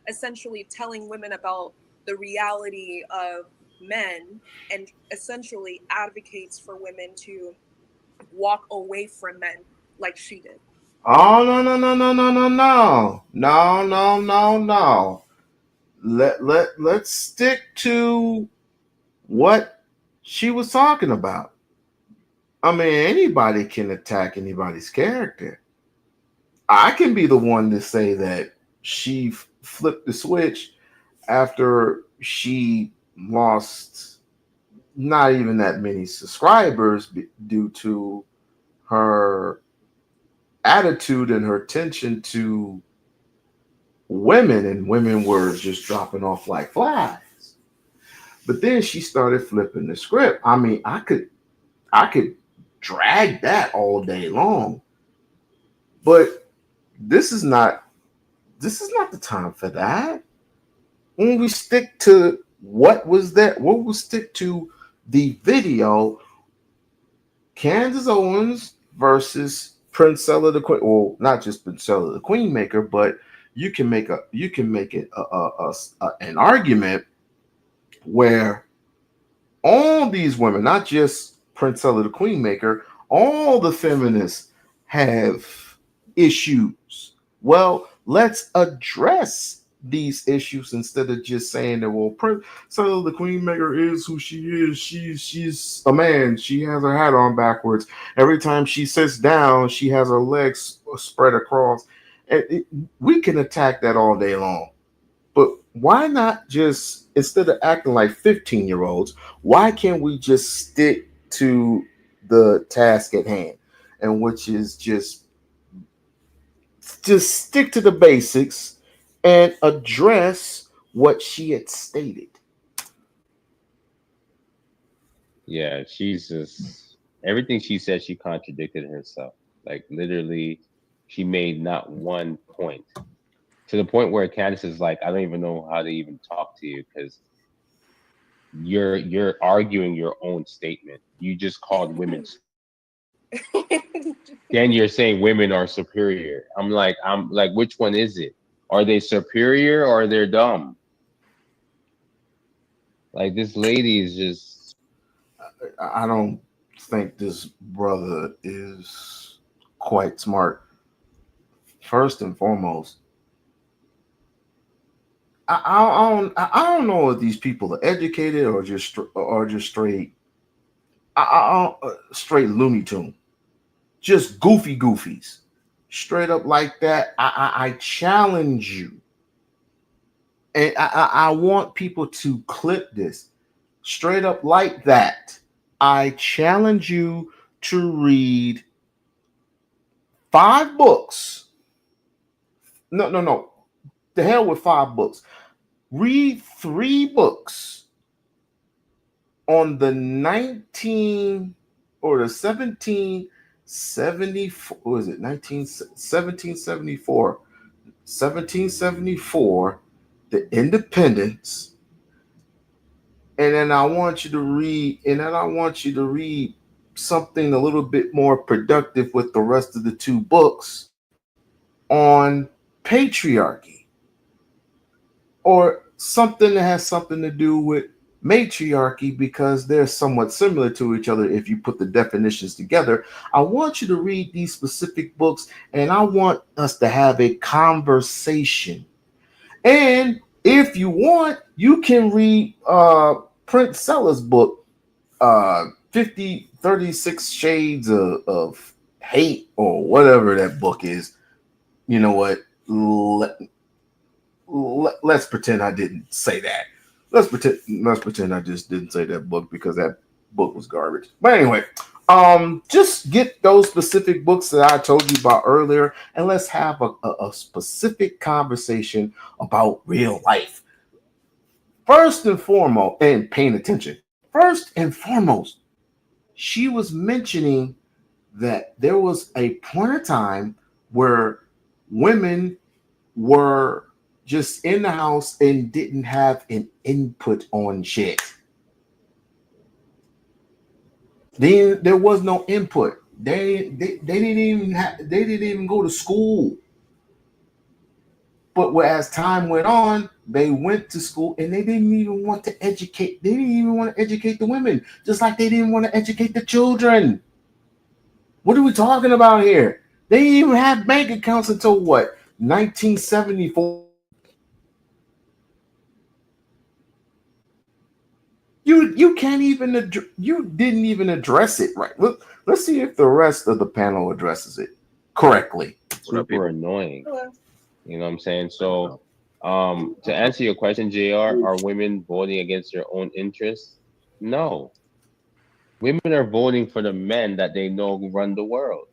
essentially telling women about the reality of men, and essentially advocates for women to walk away from men like she did. Oh no. Let's stick to what she was talking about. I mean, anybody can attack anybody's character. I can be the one to say that she flipped the switch after she lost not even that many subscribers due to her attitude and her attention to women, and women were just dropping off like flies. But then she started flipping the script. I mean, I could drag that all day long, but this is not the time for that. When we stick to what was that, what we'll stick to the video, Candace Owens versus Princella the Queen. Well, not just Princella the Queenmaker, but you can make it an argument where all these women, not just Princella the Queenmaker, all the feminists have issues. Well, let's address these issues instead of just saying that, well, Princella the Queenmaker is who she is. She's a man. She has her hat on backwards. Every time she sits down, she has her legs spread across. And we can attack that all day long. But why not just, instead of acting like 15-year-olds, why can't we just stick to the task at hand? And which is just stick to the basics and address what she had stated. Yeah, she's just, everything she said, she contradicted herself. Like literally, she made not one point. To the point where Candace is like, I don't even know how to even talk to you because you're arguing your own statement. You just called women. Then you're saying women are superior. I'm like, which one is it? Are they superior or are they dumb? Like this lady is just. I don't think this brother is quite smart. First and foremost, I don't know if these people are educated or just straight straight Looney Tune, just goofies, straight up like that. I challenge you, and I want people to clip this straight up like that. I challenge you to read 5 books. No. The hell with 5 books. Read 3 books on the 1774, what is it, 1774, the independence. And then I want you to read something a little bit more productive with the rest of the 2 books on patriarchy, or something that has something to do with matriarchy because they're somewhat similar to each other if you put the definitions together. I want you to read these specific books and I want us to have a conversation. And if you want, you can read Princella's book, 36 Shades of Hate, or whatever that book is. You know what? Let's pretend I didn't say that. Let's pretend I just didn't say that book because that book was garbage. But anyway, just get those specific books that I told you about earlier, and let's have a specific conversation about real life. First and foremost, and paying attention. First and foremost, she was mentioning that there was a point in time where women were just in the house and didn't have an input on shit. There was no input. They didn't even go to school. But as time went on, they went to school and they didn't even want to educate. They didn't even want to educate the women, just like they didn't want to educate the children. What are we talking about here? They didn't even have bank accounts until what? 1974. You can't even you didn't even address it right. Let's see if the rest of the panel addresses it correctly. Super annoying. You know what I'm saying? So, to answer your question, JR, are women voting against their own interests? No. Women are voting for the men that they know run the world.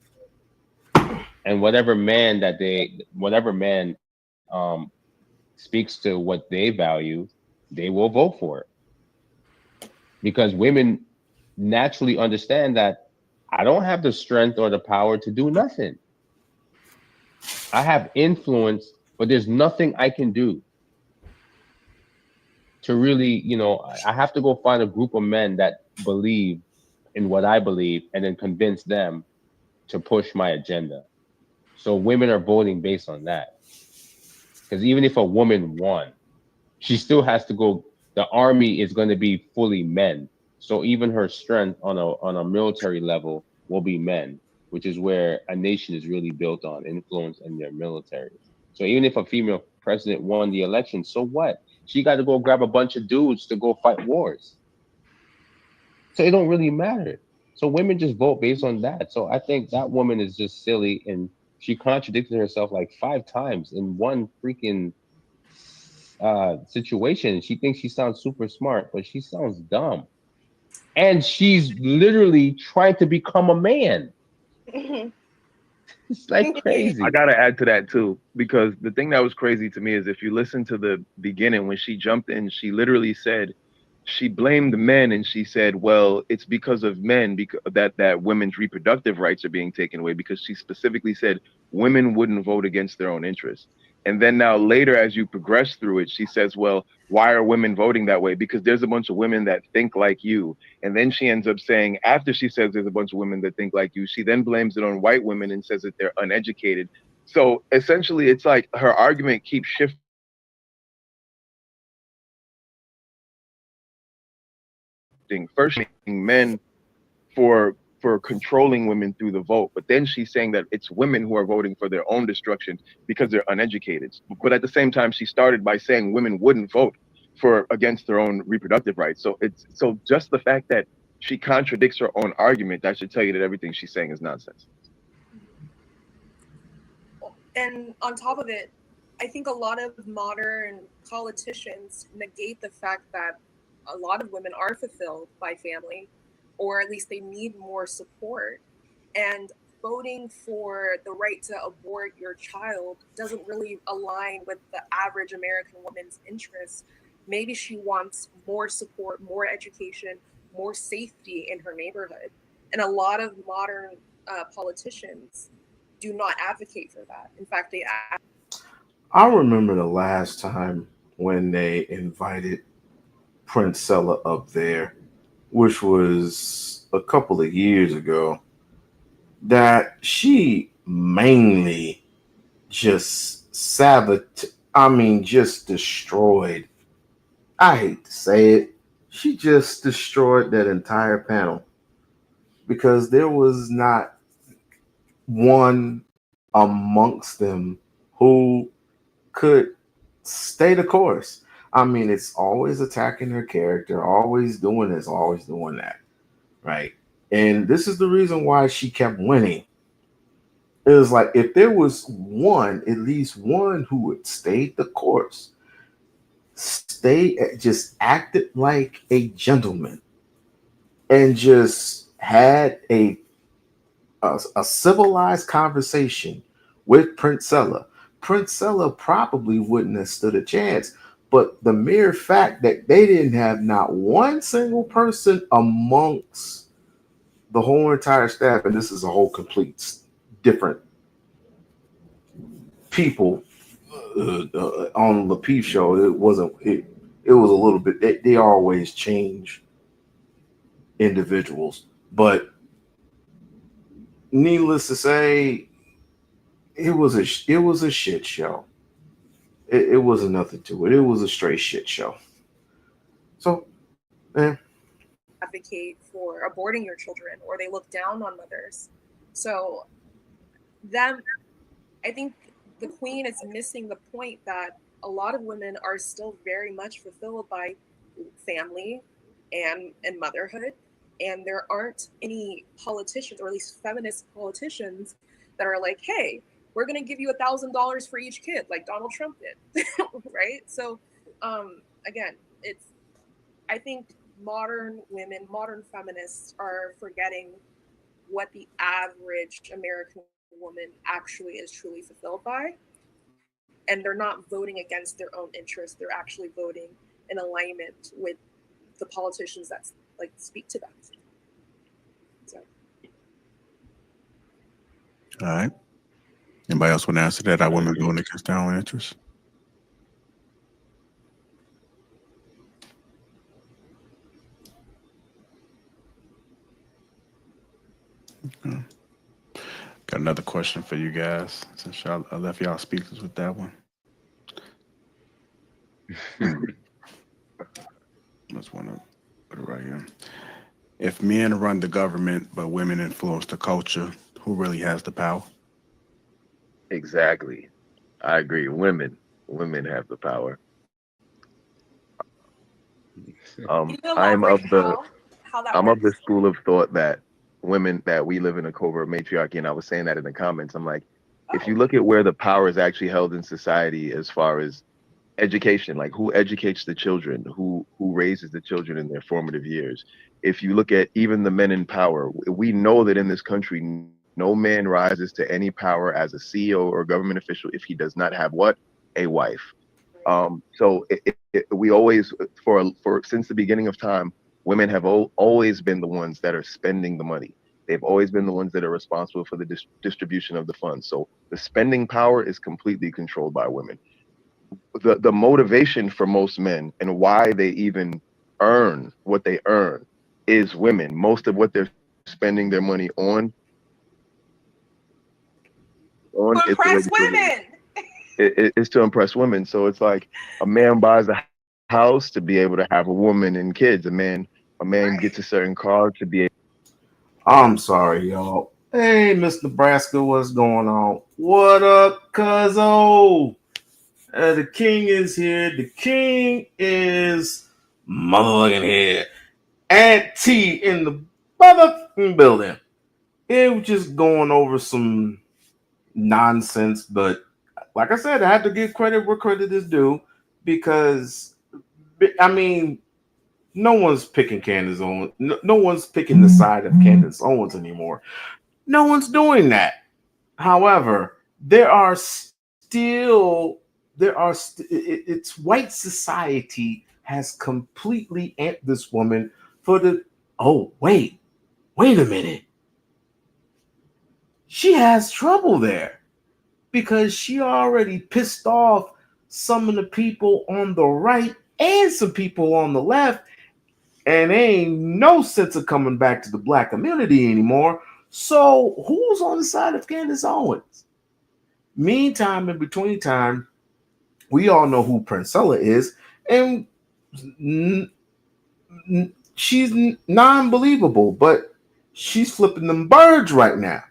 And whatever man speaks to what they value, they will vote for it. Because women naturally understand that I don't have the strength or the power to do nothing. I have influence, but there's nothing I can do to really, I have to go find a group of men that believe in what I believe and then convince them to push my agenda. So women are voting based on that. Because even if a woman won, she still has to go, the army is going to be fully men. So even her strength on a military level will be men, which is where a nation is really built on influence in their military. So even if a female president won the election, so what? She got to go grab a bunch of dudes to go fight wars. So it don't really matter. So women just vote based on that. So I think that woman is just silly, and she contradicted herself like 5 times in one freaking situation. She thinks she sounds super smart, but she sounds dumb. And she's literally trying to become a man. It's like crazy. I gotta add to that too, because the thing that was crazy to me is if you listen to the beginning when she jumped in, she literally said she blamed men and she said, well, it's because of men because that women's reproductive rights are being taken away, because she specifically said women wouldn't vote against their own interests. And then now later, as you progress through it, she says, well, why are women voting that way? Because there's a bunch of women that think like you. And then she ends up saying, after she says there's a bunch of women that think like you, she then blames it on white women and says that they're uneducated. So essentially, it's like her argument keeps shifting. First, men for controlling women through the vote, but then she's saying that it's women who are voting for their own destruction because they're uneducated. But at the same time, she started by saying women wouldn't vote against their own reproductive rights. So so just the fact that she contradicts her own argument, that should tell you that everything she's saying is nonsense. And on top of it, I think a lot of modern politicians negate the fact that a lot of women are fulfilled by family, or at least they need more support. And voting for the right to abort your child doesn't really align with the average American woman's interests. Maybe she wants more support, more education, more safety in her neighborhood. And a lot of modern politicians do not advocate for that. In fact, they I remember the last time when they invited Princella up there, which was a couple of years ago, that she mainly just just destroyed. I hate to say it. she just destroyed that entire panel because there was not one amongst them who could stay the course. I mean, it's always attacking her character, always doing this, always doing that, right? And this is the reason why she kept winning. It was like if there was one, at least one who would stay the course, just acted like a gentleman, and just had a civilized conversation with Princella, Princella probably wouldn't have stood a chance. But the mere fact that they didn't have not one single person amongst the whole entire staff, and this is a whole complete different people on the Peep show. It wasn't. It was a little bit. They always change individuals, but needless to say, it was a shit show. It wasn't nothing to it. It was a straight shit show. So, advocate for aborting your children, or they look down on mothers. So, I think the queen is missing the point that a lot of women are still very much fulfilled by family and motherhood, and there aren't any politicians, or at least feminist politicians, that are like, hey, we're going to give you $1,000 for each kid like Donald Trump did. Right? So again, I think modern women, modern feminists are forgetting what the average American woman actually is truly fulfilled by, and they're not voting against their own interests. They're actually voting in alignment with the politicians that like speak to them. So. All right. Anybody else want to answer that? Are women voting against their own interests? Okay. Got another question for you guys, since I left y'all speakers with that one. Just want to put it right here. If men run the government but women influence the culture, who really has the power? Exactly. I agree. Women have the power. I'm of the school of thought that we live in a covert matriarchy, and I was saying that in the comments. I'm like, if you look at where the power is actually held in society as far as education, like who educates the children, who raises the children in their formative years. If you look at even the men in power, we know that in this country, no man rises to any power as a CEO or government official if he does not have what? A wife. So we always, since the beginning of time, women have always been the ones that are spending the money. They've always been the ones that are responsible for the distribution of the funds. So the spending power is completely controlled by women. The motivation for most men and why they even earn what they earn is women. Most of what they're spending their money on impress women. It's to impress women. So it's like a man buys a house to be able to have a woman and kids. A man gets a certain car to be able. I'm sorry, y'all. Hey, Miss Nebraska, what's going on? What up, cuzzo? The king is here. The king is motherfucking here. Aunt T in the motherfucking building. It was just going over some nonsense, but like I said, I have to give credit where credit is due, because I mean, no one's picking Candace Owens. No one's picking the side of Candace Owens anymore. No one's doing that. However, it's white society has completely amped this woman for wait a minute. She has trouble there because she already pissed off some of the people on the right and some people on the left, and ain't no sense of coming back to the black community anymore. So who's on the side of Candace Owens? Meantime, in between time, we all know who Princella is, and she's non-believable, but she's flipping them birds right now.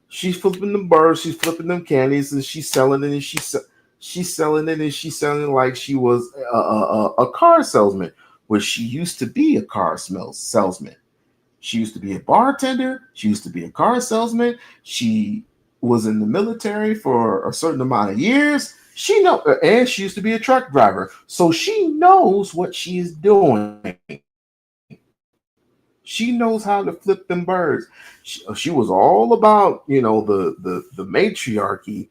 She's flipping them birds, she's flipping them candies, and she's selling it, and she's selling it, and she's selling it like she was a car salesman, where she used to be a car salesman. She used to be a bartender. She used to be a car salesman. She was in the military for a certain amount of years. And she used to be a truck driver, so she knows what she's doing. She knows how to flip them birds. She was all about, the matriarchy,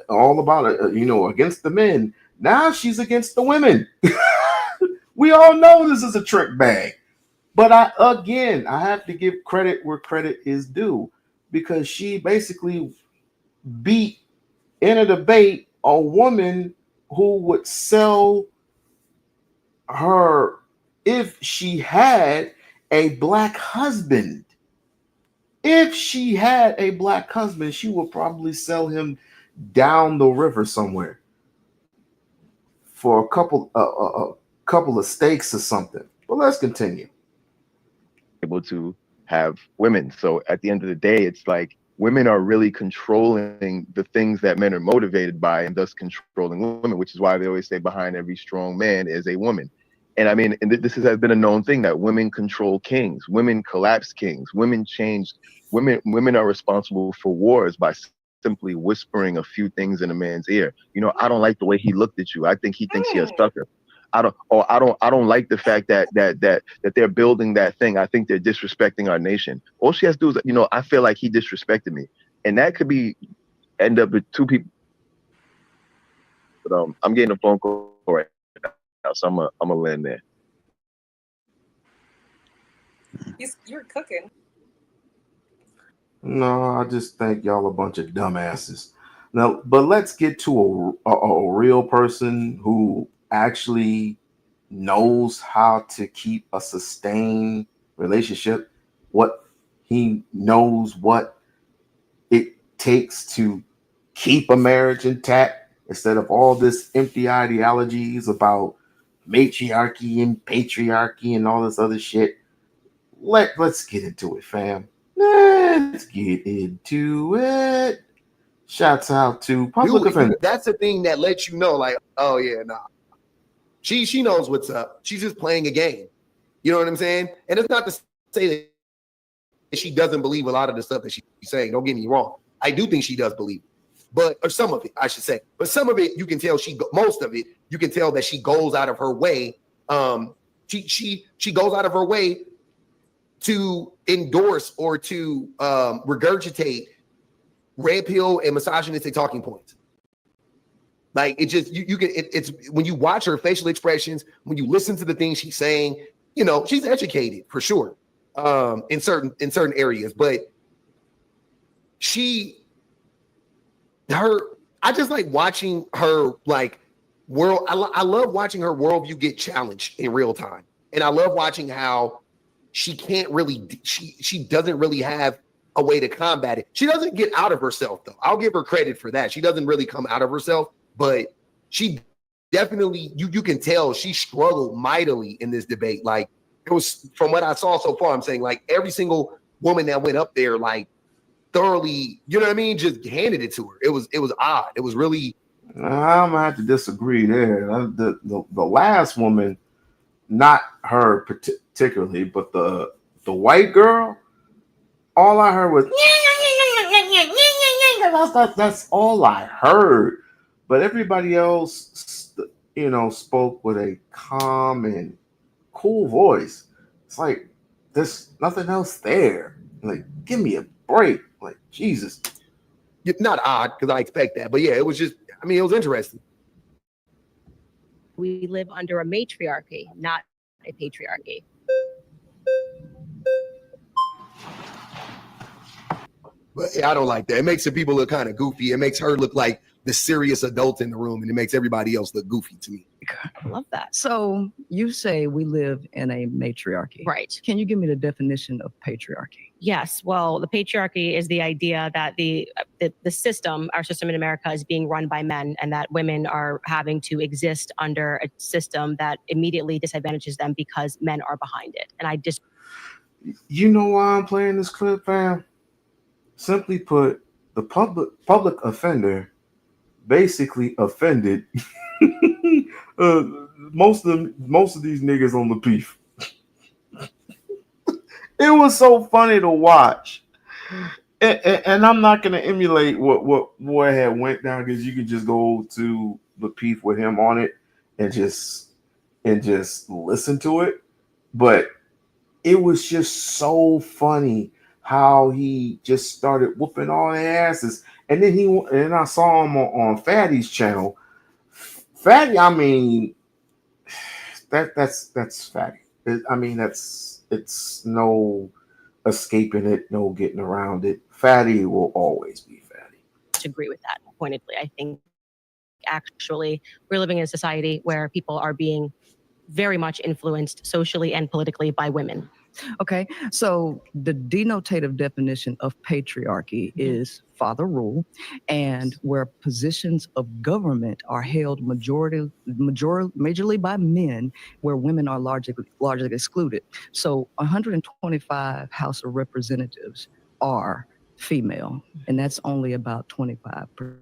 all about against the men. Now she's against the women. We all know this is a trick bag. But I have to give credit where credit is due, because she basically beat in a debate a woman who would sell her if she had a black husband. If she had a black husband, she would probably sell him down the river somewhere for a couple of steaks or something. But let's continue. Able to have women. So at the end of the day, it's like women are really controlling the things that men are motivated by, and thus controlling women, which is why they always say behind every strong man is a woman. And I mean, and this has been a known thing that women control kings, women collapse kings, women are responsible for wars by simply whispering a few things in a man's ear. I don't like the way he looked at you. I think he thinks you're a sucker. I don't like the fact that they're building that thing. I think they're disrespecting our nation. All she has to do is, I feel like he disrespected me. And that could end up with two people. But I'm getting a phone call right now, so I'm gonna land there. You're cooking. No, I just think y'all a bunch of dumbasses. Now, but let's get to a real person who actually knows how to keep a sustained relationship. He knows what it takes to keep a marriage intact, instead of all this empty ideologies about matriarchy and patriarchy and all this other shit. Let's get into it, fam. Let's get into it. Shouts out to public offender. That's the thing that lets you know, like, oh yeah, nah. She knows what's up. She's just playing a game. You know what I'm saying? And it's not to say that she doesn't believe a lot of the stuff that she's saying. Don't get me wrong. I do think she does believe it. Or some of it, I should say. But some of it, you can tell most of it, you can tell that she goes out of her way. She goes out of her way to endorse or to regurgitate red pill and misogynistic talking points. Like, it just it's when you watch her facial expressions, when you listen to the things she's saying, she's educated for sure in certain areas, but I just like watching her world. I love watching her worldview get challenged in real time, and I love watching how she doesn't really have a way to combat it. She doesn't get out of herself, though. I'll give her credit for that. She doesn't really come out of herself, but she definitely, you can tell she struggled mightily in this debate. Like, it was, from what I saw so far, I'm saying, like, every single woman that went up there, like, thoroughly, you know what I mean, just handed it to her. It was odd. It was really. I'm gonna have to disagree there. The last woman, not her particularly, but the white girl, all I heard was that's all I heard. But everybody else, spoke with a calm and cool voice. It's like there's nothing else there. Like, give me a break. Like, Jesus. Not odd, because I expect that. But yeah, it was just, it was interesting. We live under a matriarchy, not a patriarchy. But yeah, I don't like that. It makes the people look kind of goofy. It makes her look like the serious adult in the room, and it makes everybody else look goofy to me. I love that. So you say we live in a matriarchy. Right. Can you give me the definition of patriarchy? Yes. Well, the patriarchy is the idea that the system, our system in America, is being run by men, and that women are having to exist under a system that immediately disadvantages them because men are behind it. And I just, You know why I'm playing this clip, fam? Simply put, the public offender basically offended most of these niggas on the beef. It was so funny to watch. And I'm not gonna emulate what had went down, because you could just go to the beef with him on it and just listen to it. But it was just so funny how he just started whooping all their asses. And then I saw him on Fatty's channel. Fatty, I mean, that's Fatty. I mean, it's no escaping it, no getting around it. Fatty will always be Fatty. agree with that pointedly. I think actually we're living in a society where people are being very much influenced socially and politically by women. Okay, so the denotative definition of patriarchy is father rule, and where positions of government are held majorly by men, where women are largely excluded. So 125 House of Representatives are female, and that's only about 25%.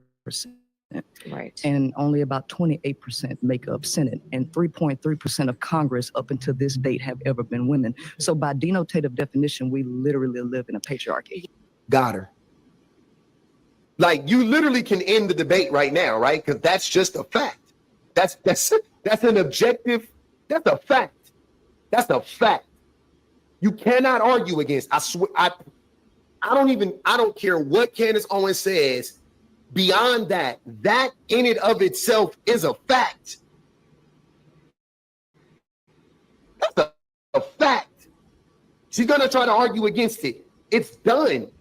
Right. And only about 28% make up Senate, and 3.3% of Congress up until this date have ever been women. So by denotative definition, we literally live in a patriarchy. Got her. Like, you literally can end the debate right now, right? Because that's just a fact. That's an objective. That's a fact. That's a fact. You cannot argue against. I swear. I don't care what Candace Owens says. Beyond that in and of itself is a fact. That's a fact. She's gonna try to argue against it. It's done.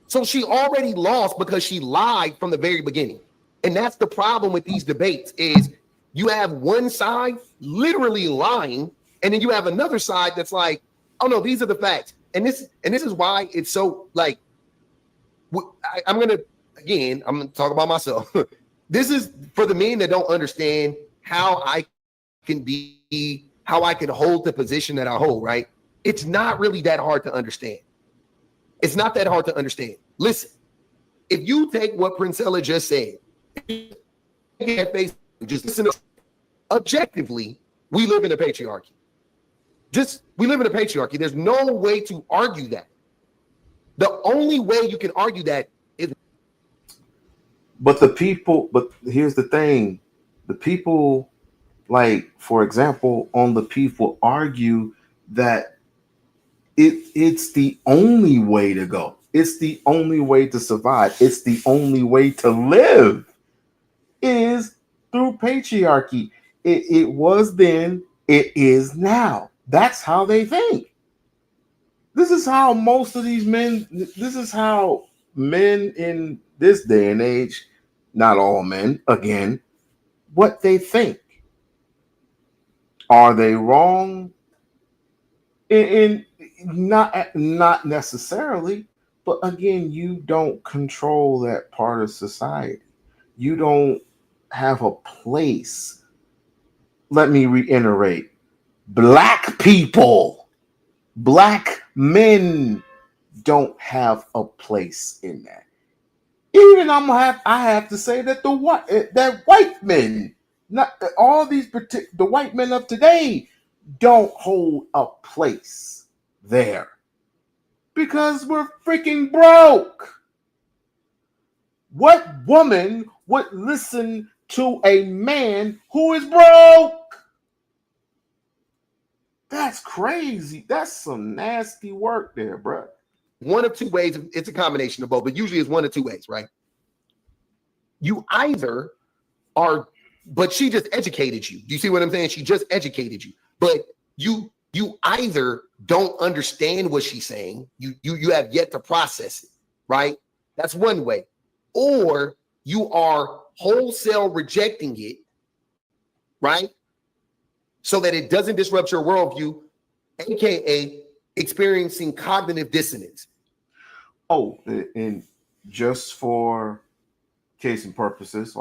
So she already lost because she lied from the very beginning. And that's the problem with these debates, is you have one side literally lying, and then you have another side that's like, oh no, these are the facts. And this is why it's so, like, I'm gonna talk about myself. This is for the men that don't understand how I can hold the position that I hold, right? It's not really that hard to understand. It's not that hard to understand. Listen, if you take what Princella just said, just listen to, objectively, we live in a patriarchy. We live in a patriarchy. There's no way to argue that. The only way you can argue that is. But here's the thing. The people, like, for example, on the people argue that it's the only way to go. It's the only way to survive. It's the only way to live is through patriarchy. It was then, it is now. That's how they think. This is how most of these men, this is how men in this day and age, not all men, again, what they think. Are they wrong? In not necessarily, but again, you don't control that part of society. You don't have a place. Let me reiterate. Black people, black men don't have a place in that. Even I have to say that that white men, not all these the white men of today, don't hold a place there because we're freaking broke. What woman would listen to a man who is broke? That's crazy. That's some nasty work there, bro. One of two ways. It's a combination of both, but usually it's one of two ways, right? You either are, but she just educated you. Do you see what I'm saying? She just educated you, but you either don't understand what she's saying. You have yet to process it, right? That's one way. Or you are wholesale rejecting it, right? So that it doesn't disrupt your worldview, aka experiencing cognitive dissonance. Oh, and just for all case and purposes,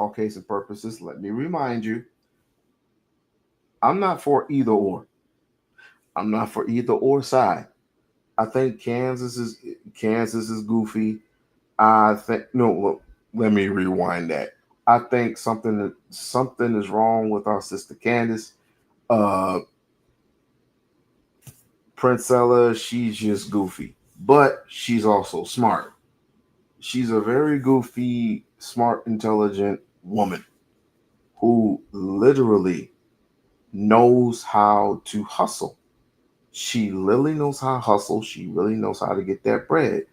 let me remind you, I'm not for either or. I'm not for either or side. I think Kansas is goofy. I think no. Look, let me rewind that. I think something is wrong with our sister Candace. Uh, Princella, she's just goofy, but she's also smart. She's a very goofy, smart, intelligent woman who literally knows how to hustle. She really knows how to hustle. She really knows how to get that bread.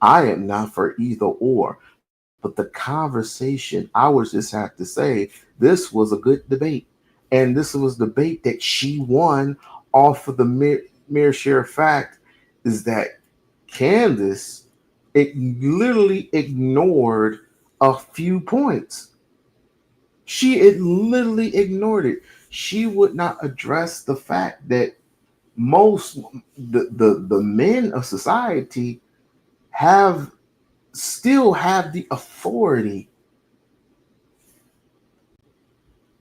I am not for either or, but the conversation, I would just have to say, this was a good debate. And this was debate that she won off of the mere sheer fact is that Candace it literally ignored a few points. Literally ignored it. She would not address the fact that most the men of society have still have the authority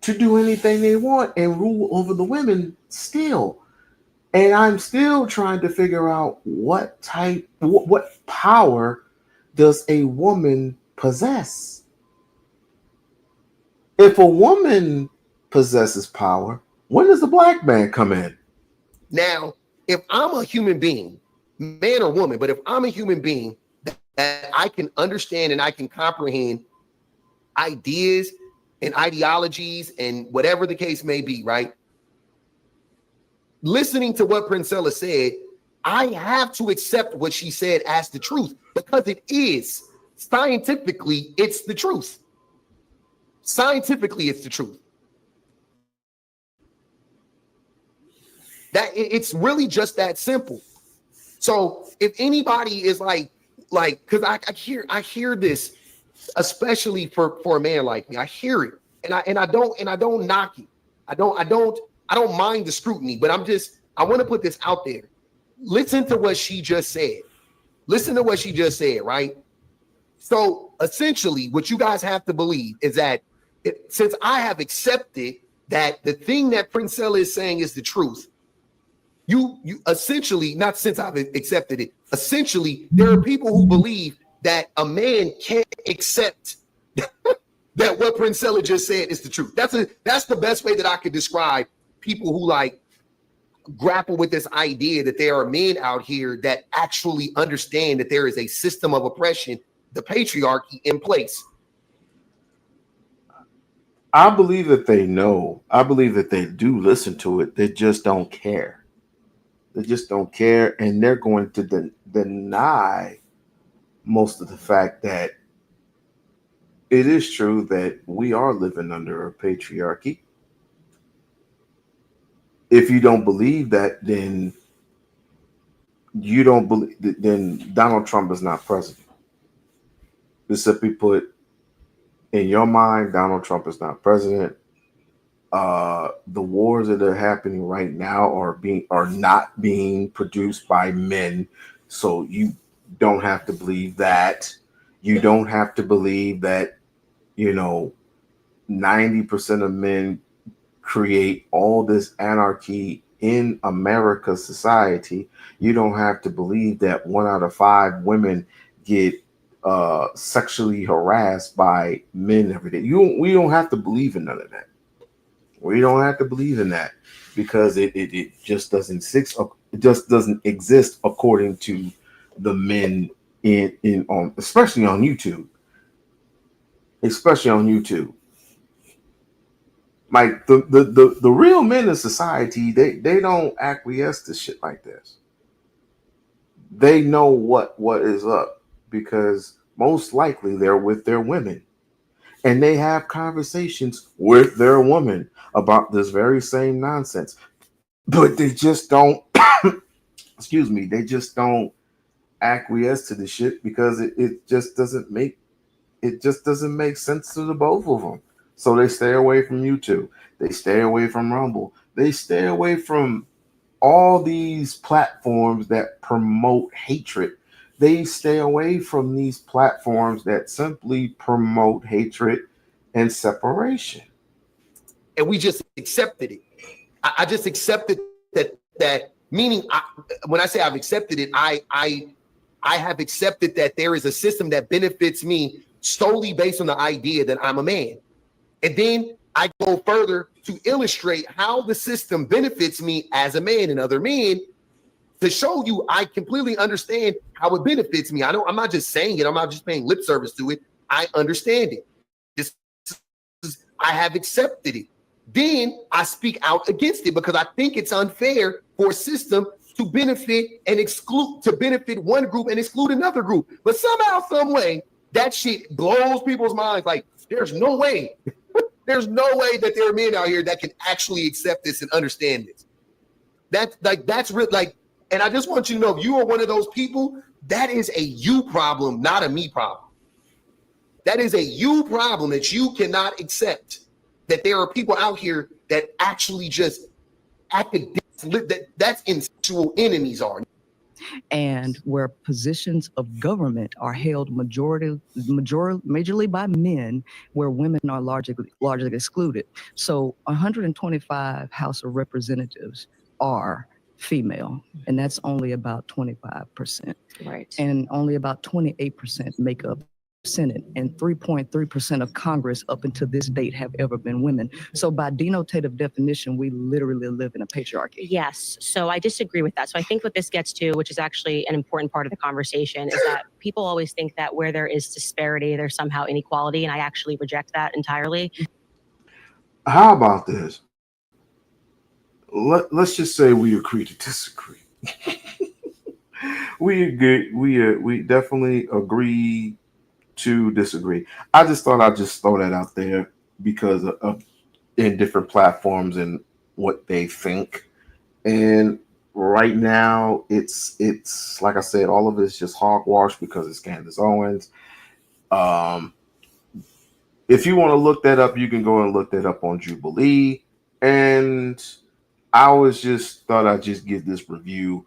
to do anything they want and rule over the women still. And I'm still trying to figure out what power does a woman possess? If a woman possesses power, when does the black man come in? Now, if I'm a human being, man or woman, but if I'm a human being that I can understand and I can comprehend ideas and ideologies and whatever the case may be, right? Listening to what Princella said, I have to accept what she said as the truth because it is. Scientifically, it's the truth. Scientifically, it's the truth. That it's really just that simple. So if anybody is like, because I hear this, especially for a man like me, I hear it, and I don't knock it. I don't mind the scrutiny, but I want to put this out there. Listen to what she just said. Listen to what she just said, right? So essentially, what you guys have to believe is that since I have accepted that the thing that Princella is saying is the truth, you essentially, not since I've accepted it, essentially, there are people who believe that a man can't accept that what Princella just said is the truth. That's the best way that I could describe people who like grapple with this idea that there are men out here that actually understand that there is a system of oppression, the patriarchy, in place. I believe that they know. I believe that they do listen to it. They just don't care. They just don't care, and they're going to deny most of the fact that it is true that we are living under a patriarchy. If you don't believe that, then you don't believe. Then Donald Trump is not president. Just simply put, in your mind, Donald Trump is not president. The wars that are happening right now are not being produced by men, so you don't have to believe that. You don't have to believe that 90% of men create all this anarchy in America's society. You don't have to believe that 1 out of 5 women get sexually harassed by men every day. We don't have to believe in none of that. We don't have to believe in that because it just doesn't exist according to the men in on especially on YouTube. Especially on YouTube. Like the real men in society, they don't acquiesce to shit like this. They know what is up because most likely they're with their women. And they have conversations with their woman about this very same nonsense. But they just don't excuse me, they just don't acquiesce to the shit because it just doesn't make sense to the both of them. So they stay away from YouTube. They stay away from Rumble. They stay away from all these platforms that promote hatred. They stay away from these platforms that simply promote hatred and separation. And we just accepted it. I just accepted that meaning when I say I've accepted it, I have accepted that there is a system that benefits me solely based on the idea that I'm a man. And then I go further to illustrate how the system benefits me as a man and other men to show you I completely understand how it benefits me. I'm not just saying it. I'm not just paying lip service to it. I understand it. I have accepted it. Then I speak out against it because I think it's unfair for a system to benefit and exclude, to benefit one group and exclude another group. But somehow, some way, that shit blows people's minds. Like, there's no way. There's no way that there are men out here that can actually accept this and understand this. That's real. Like, and I just want you to know, if you are one of those people, that is a you problem, not a me problem. That is a you problem that you cannot accept. That there are people out here that actually just that's instinctual enemies are. And where positions of government are held majorly by men, where women are largely excluded. So 125 House of Representatives are female, and that's only about 25%. Right. And only about 28% make up Senate, and 3.3% of Congress up until this date have ever been women. So by denotative definition, we literally live in a patriarchy. Yes. So I disagree with that. So I think what this gets to, which is actually an important part of the conversation, is that people always think that where there is disparity, there's somehow inequality. And I actually reject that entirely. How about this? Let's just say we agree to disagree. We definitely agree to disagree. I just thought I'd just throw that out there because of in different platforms and what they think. And right now, it's like I said, all of it's just hogwash because it's Candace Owens. If you want to look that up, you can go and look that up on Jubilee. And I was just thought I'd just give this review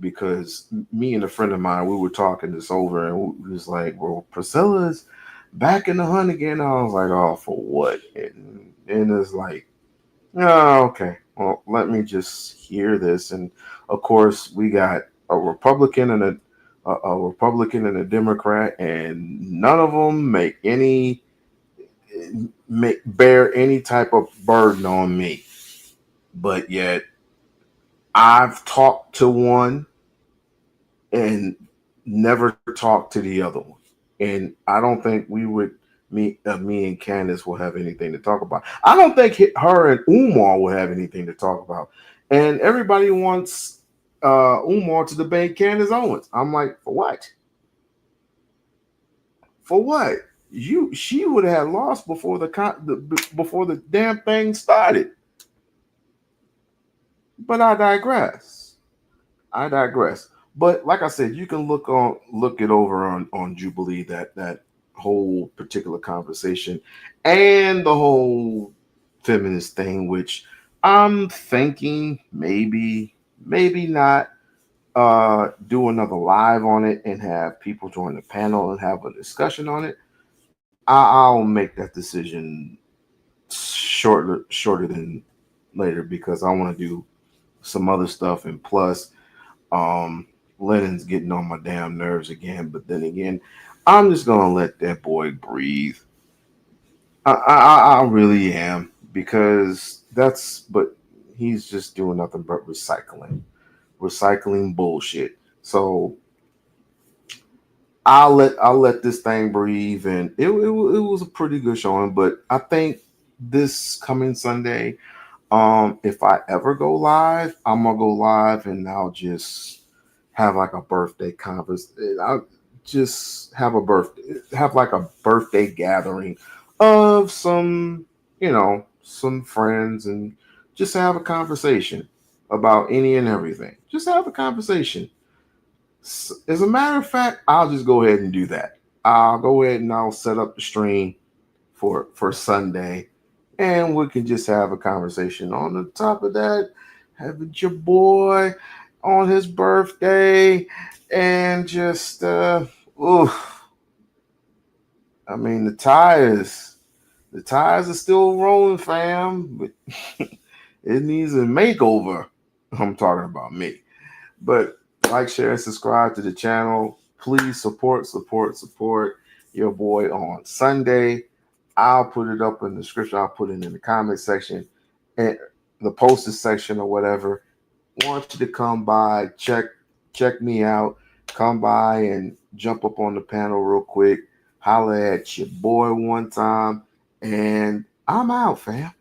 because me and a friend of mine, we were talking this over and we was like, well, Priscilla's back in the hunt again. I was like, oh, for what? And it's like, oh, okay. Well, let me just hear this. And of course, we got a Republican and a Republican and a Democrat, and none of them bear any type of burden on me. But yet, I've talked to one and never talked to the other one. And I don't think me and Candace will have anything to talk about. I don't think her and Umar will have anything to talk about. And everybody wants Umar to debate Candace Owens. I'm like, for what? For what? She would have lost before before the damn thing started. But I digress. But like I said, you can look it over on Jubilee, that whole particular conversation and the whole feminist thing, which I'm thinking maybe not do another live on it and have people join the panel and have a discussion on it. I'll make that decision shorter than later because I want to do some other stuff, and plus Lennon's getting on my damn nerves again. But then again, I'm just gonna let that boy breathe. I really am, because but he's just doing nothing but recycling bullshit. So I'll let this thing breathe, and it was a pretty good showing. But I think this coming Sunday, if I ever go live, I'm gonna go live and I'll just have like a birthday conversation. I'll just have like a birthday gathering of some friends, and just have a conversation about any and everything. Just have a conversation. As a matter of fact, I'll just go ahead and do that. I'll go ahead and I'll set up the stream for Sunday. and we can just have a conversation. On the top of that, having your boy on his birthday, and just oof. I mean, the tires are still rolling, fam, but it needs a makeover. I'm talking about me. But like, share, and subscribe to the channel. Please support your boy on Sunday. I'll put it up in the description. I'll put it in the comment section and the posted section or whatever. Want you to come by, check me out. Come by and jump up on the panel real quick. Holla at your boy one time. And I'm out, fam.